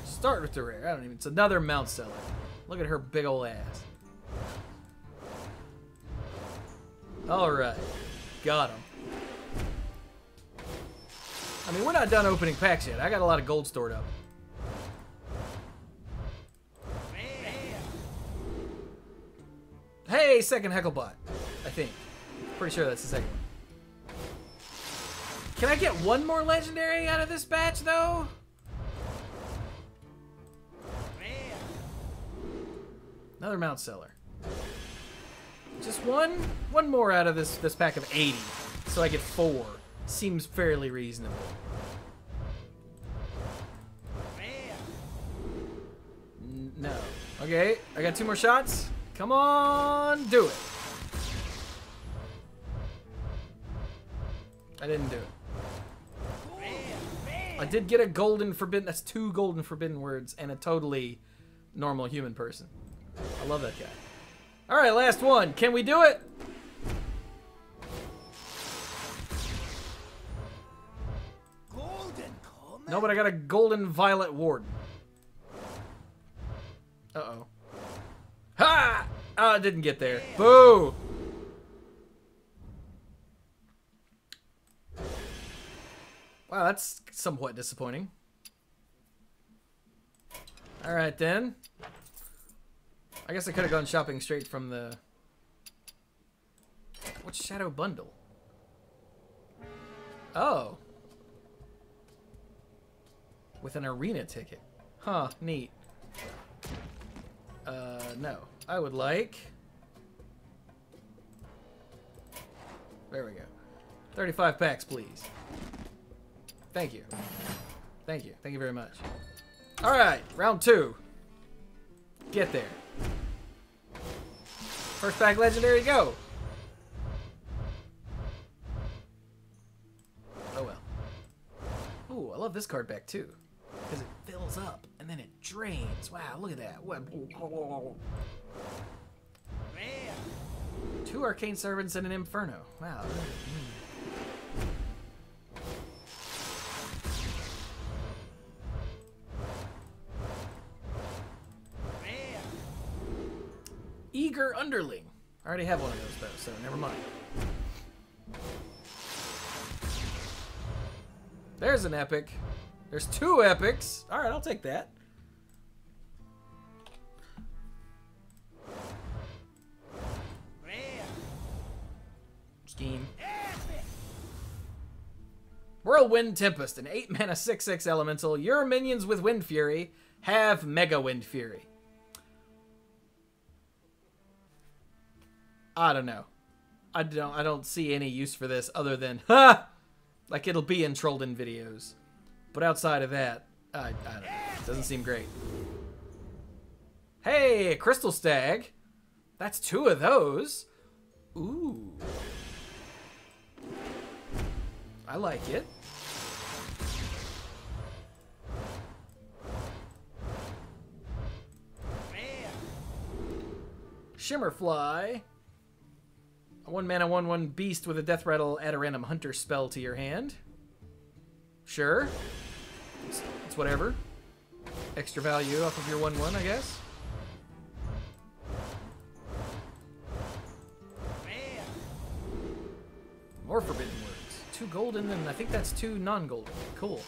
Start with the rare. I don't even... It's another Mount Seller. Look at her big ol' ass. Alright. Got him. I mean, we're not done opening packs yet. I got a lot of gold stored up. Hey, second Hecklebot. I think. Pretty sure that's the second one. Can I get one more legendary out of this batch, though? Another Mount Seller. Just one? One more out of this pack of 80. So I get 4. Seems fairly reasonable. No. Okay, I got 2 more shots. Come on, do it. I didn't do it. I did get a golden forbidden. That's 2 golden forbidden words and a totally normal human person. I love that guy. All right, last one. Can we do it? No, but I got a golden violet warden. Uh-oh. Ha! Oh, it didn't get there. Boo! Wow, that's somewhat disappointing. Alright, then. I guess I could have gone shopping straight from the... What's Shadow Bundle? Oh. With an arena ticket. Huh, neat. No. I would like... There we go. 35 packs, please. Thank you. Thank you. Thank you very much. Alright, round 2. Get there. First pack legendary, go! Oh well. Ooh, I love this card back too. Because it fills up and then it drains. Wow, look at that. What? 2 Arcane Servants and an Inferno. Wow. Eager Underling. I already have one of those though, so never mind. There's an epic. There's 2 epics. Alright, I'll take that. Scheme. Whirlwind Tempest, an 8-mana 6/6 elemental. Your minions with Wind Fury have Mega Wind Fury. I don't know. I don't see any use for this other than like it'll be in Trollden videos. But outside of that, I don't know. It doesn't seem great. Hey, Crystal Stag. That's 2 of those. Ooh. I like it. Shimmerfly. A 1-mana 1/1 beast with a death rattle. Add a random hunter spell to your hand. Sure. It's whatever. Extra value off of your 1/1, I guess. More forbidden words. 2 golden, and I think that's 2 non-golden. Cool.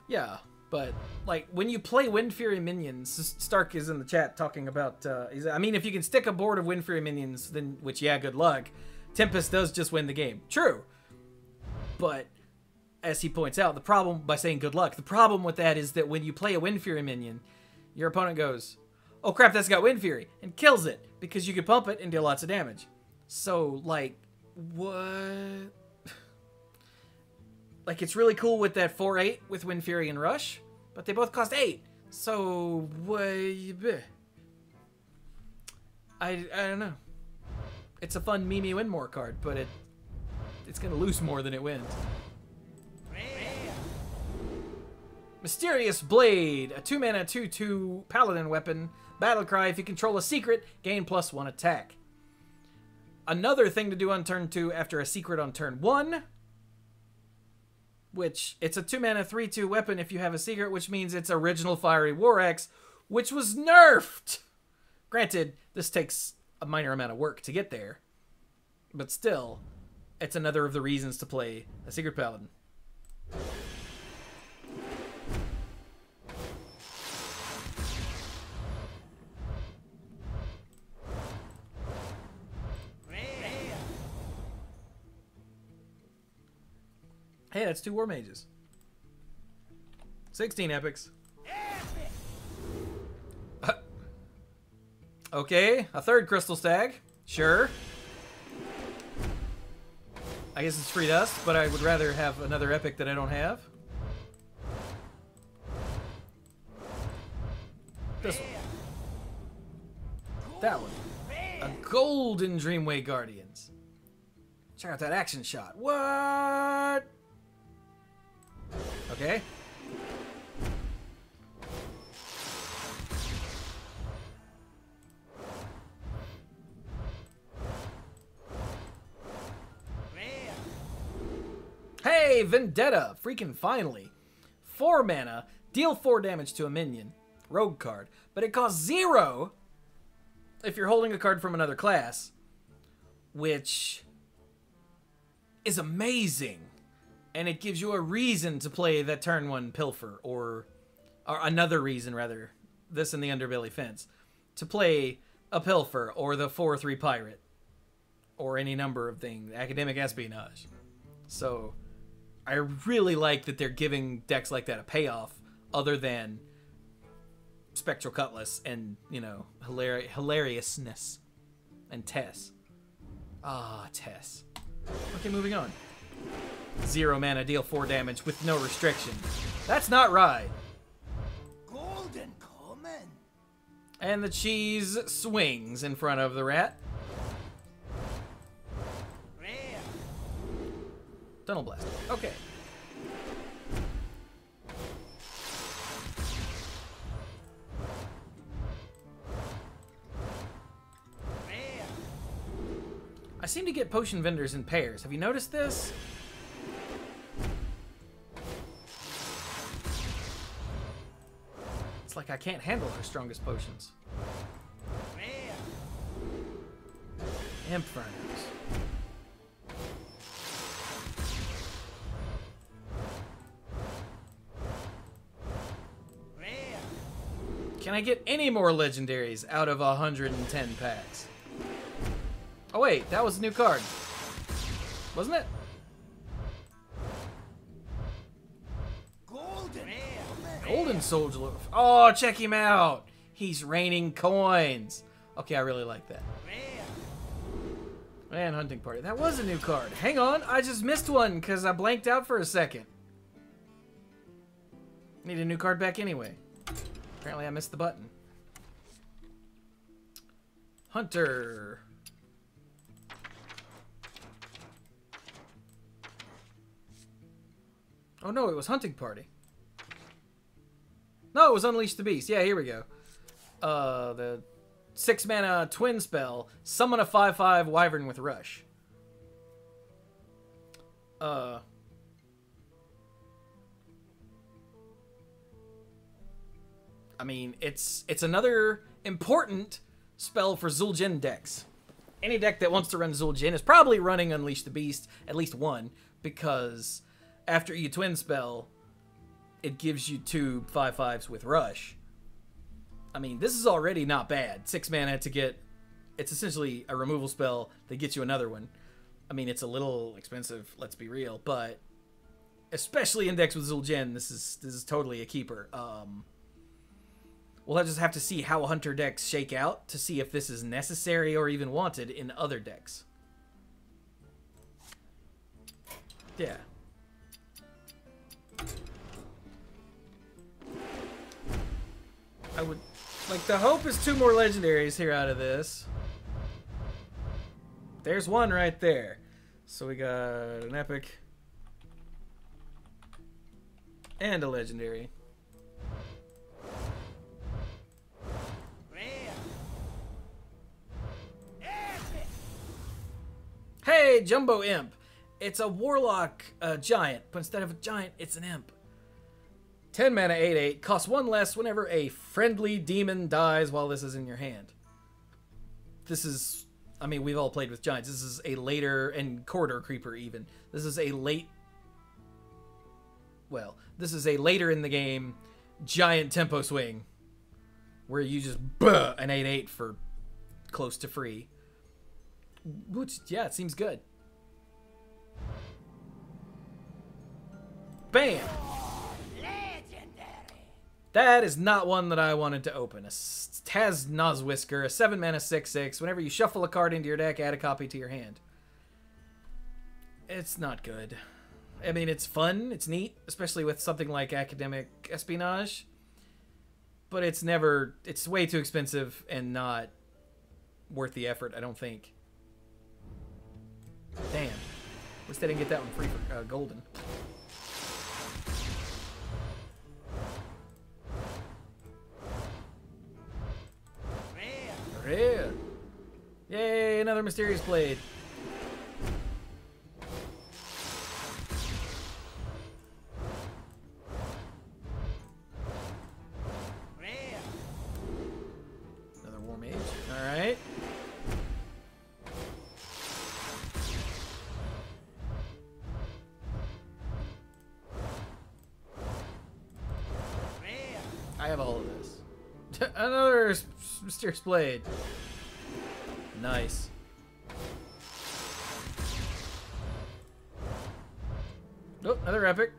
Yeah, but like when you play Wind Fury minions, Stark is in the chat talking about. I mean, if you can stick a board of Wind Fury minions, then which yeah, good luck. Tempest does just win the game. True, but as he points out, the problem by saying good luck, the problem with that is that when you play a Wind Fury minion, your opponent goes, "Oh crap, that's got Wind Fury," and kills it because you can pump it and deal lots of damage. So like, what? Like, it's really cool with that 4/8 with Wind Fury and Rush, but they both cost 8. So, I don't know. It's a fun Mimi win more card, but it's gonna lose more than it wins. Mysterious Blade, a 2-mana 2/2 paladin weapon. Battlecry, if you control a secret, gain +1 attack. Another thing to do on turn 2 after a secret on turn 1. Which, it's a 2-mana 3/2 weapon if you have a secret, which means it's original Fiery War Axe, which was nerfed! Granted, this takes a minor amount of work to get there. But still, it's another of the reasons to play a Secret Paladin. Hey, that's 2 War Mages. 16 epics. Okay, a 3rd Crystal Stag. Sure. I guess it's free dust, but I would rather have another epic that I don't have. This one. That one. A Golden Dreamway Guardians. Check out that action shot. What? Okay. Hey, Vendetta! Freaking finally. 4 mana, deal 4 damage to a minion. Rogue card. But it costs 0 if you're holding a card from another class. Which is amazing. And it gives you a reason to play that turn 1 Pilfer, or another reason, rather, this in the Underbelly Fence, to play a Pilfer, or the 4/3 Pirate, or any number of things, Academic Espionage. So, I really like that they're giving decks like that a payoff, other than Spectral Cutlass and, you know, hilariousness. And Tess. Ah, Tess. Okay, moving on. 0 mana, deal 4 damage with no restriction. That's not right. Golden coming. And the cheese swings in front of the rat. Tunnel Blast. Okay. I seem to get potion vendors in pairs. Have you noticed this? It's like I can't handle her strongest potions. Infernos. Can I get any more legendaries out of 110 packs? Oh wait, that was a new card. Wasn't it? Golden Soldier. Oh, check him out. He's raining coins. Okay, I really like that. And Hunting Party. That was a new card. Hang on, I just missed one because I blanked out for a second. Need a new card back anyway. Apparently I missed the button. Hunter. Oh no, it was Hunting Party. No, it was Unleash the Beast. Yeah, here we go. The 6 mana twin spell. Summon a 5/5 Wyvern with Rush. I mean, it's another important spell for Zul'jin decks. Any deck that wants to run Zul'jin is probably running Unleash the Beast, at least one, because after you twin spell, it gives you 2 5/5s with Rush. I mean, this is already not bad. 6 mana to get... It's essentially a removal spell that gets you another one. I mean, it's a little expensive, let's be real, but especially in decks with Zul'jin, this is totally a keeper. We'll just have to see how Hunter decks shake out to see if this is necessary or even wanted in other decks. Yeah. I would... Like, the hope is 2 more legendaries here out of this. There's one right there. So we got an epic and a legendary. Hey, Jumbo Imp. It's a Warlock giant, but instead of a giant, it's an imp. 10 mana, 8/8. Costs 1 less whenever a friendly demon dies while this is in your hand. This is... I mean, we've all played with giants. This is a later... And corridor creeper, even. This is a late... Well, this is a later in the game giant tempo swing. Where you just... an 8/8 for close to free. Which, yeah, it seems good. Bam! That is not one that I wanted to open. A Taz Nozwhisker, a 7 mana 6/6. Whenever you shuffle a card into your deck, add a copy to your hand. It's not good. I mean, it's fun, it's neat, especially with something like Academic Espionage. But it's never... It's way too expensive and not worth the effort, I don't think. Damn. At least I didn't get that one free for golden. Rare. Yay, another Mysterious Blade. Another War Mage. Alright. I have all of this. Another Mysterious Blade. Nice. Oh, another epic.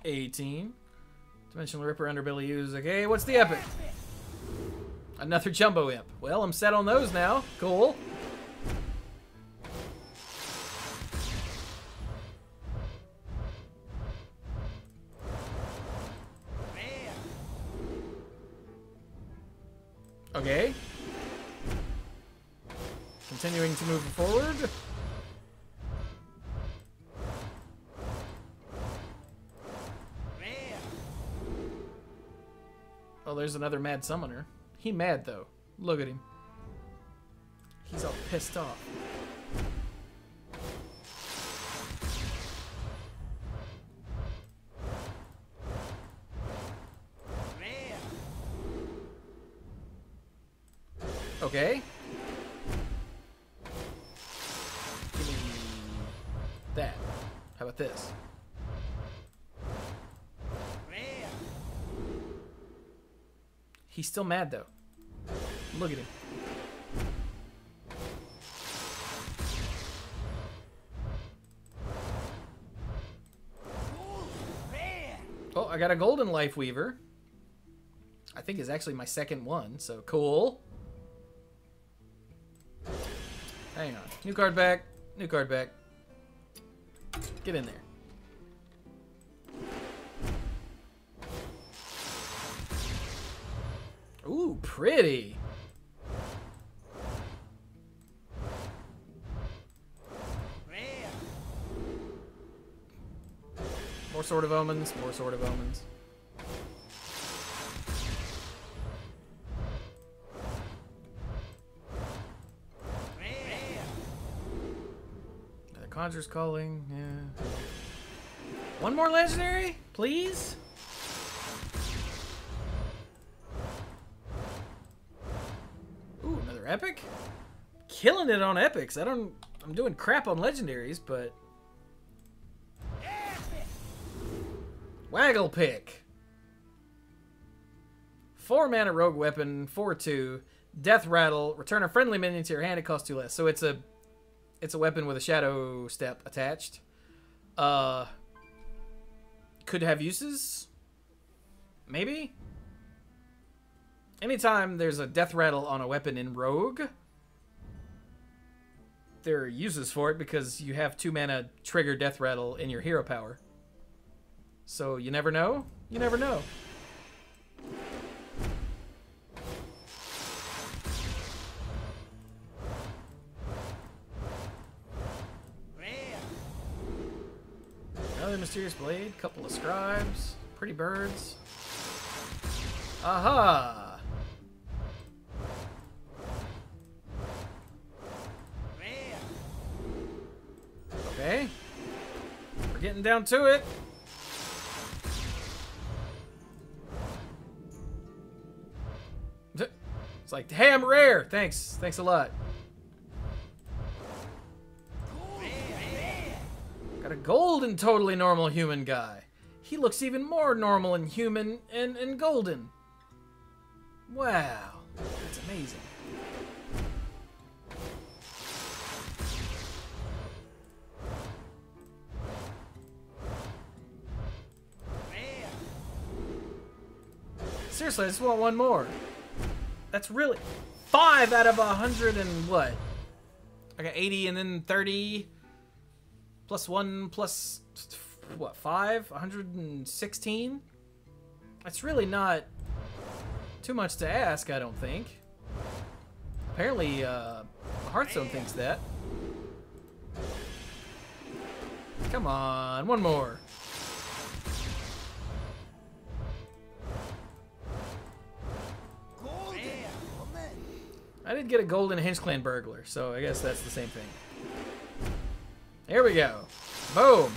18. Dimensional Ripper, Underbelly Use. Okay, what's the epic? Another Jumbo Imp. Well, I'm set on those now. Cool. Okay. Continuing to move forward. Oh, there's another mad summoner. He mad, though. Look at him. He's all pissed off. Okay. Give me that. How about this? He's still mad, though. Look at him. Oh, I got a Golden Life Weaver. I think is actually my second one, so cool. Hang on. New card back. New card back. Get in there. Ooh, pretty. More Sword of Omens, more Sword of Omens. Conjurer's Calling, yeah. One more legendary, please? Ooh, another epic? Killing it on epics. I'm doing crap on legendaries, but... Waggle Pick. 4 mana rogue weapon, 4/2. Death Rattle. Return a friendly minion to your hand. It costs 2 less. So it's a weapon with a shadow step attached. Could have uses. Maybe. Anytime there's a death rattle on a weapon in rogue, there are uses for it because you have 2 mana trigger death rattle in your hero power. So you never know. You never know. Another Mysterious Blade, couple of Scribes, pretty birds. Aha! Okay. We're getting down to it. It's like, hey, I'm rare. Thanks. Thanks a lot. Got a golden totally normal human guy. He looks even more normal and human and golden. Wow. That's amazing. Seriously, I just want one more. That's really 5 out of 100 and what? I got 80 and then 30 plus 1 plus what, 5? 116? That's really not too much to ask, I don't think. Apparently, Hearthstone thinks that. Come on, one more. I did get a golden Hinge-Clan burglar, so I guess that's the same thing. Here we go. Boom.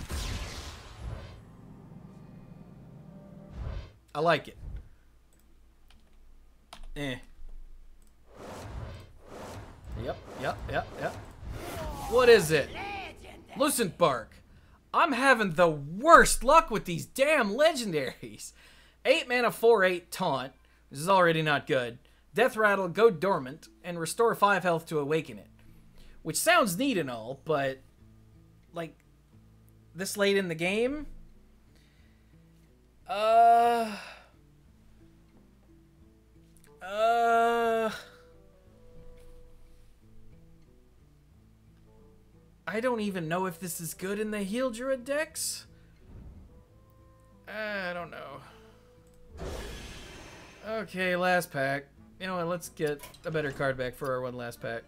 I like it. Eh. Yep. What is it? Lucent Bark. I'm having the worst luck with these damn legendaries. 8 mana, 4/8 taunt. This is already not good. Death Rattle, go dormant, and restore 5 health to awaken it. Which sounds neat and all, but like this late in the game, I don't even know if this is good in the Heal Druid decks. I don't know. Okay, last pack. You know what, let's get a better card back for our one last pack.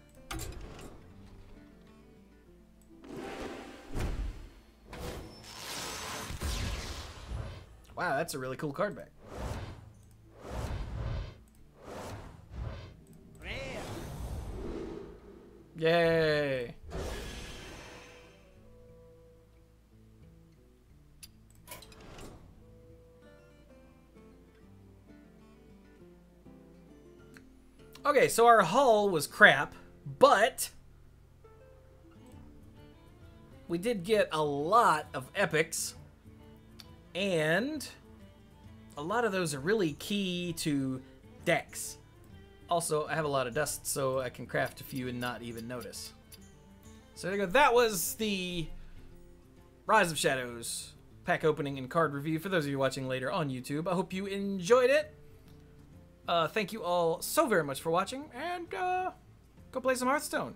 Wow, that's a really cool card back. Yay! Okay, so our haul was crap, but we did get a lot of epics, and a lot of those are really key to decks. Also, I have a lot of dust, so I can craft a few and not even notice. So there you go. That was the Rise of Shadows pack opening and card review for those of you watching later on YouTube. I hope you enjoyed it. Thank you all so very much for watching, and go play some Hearthstone.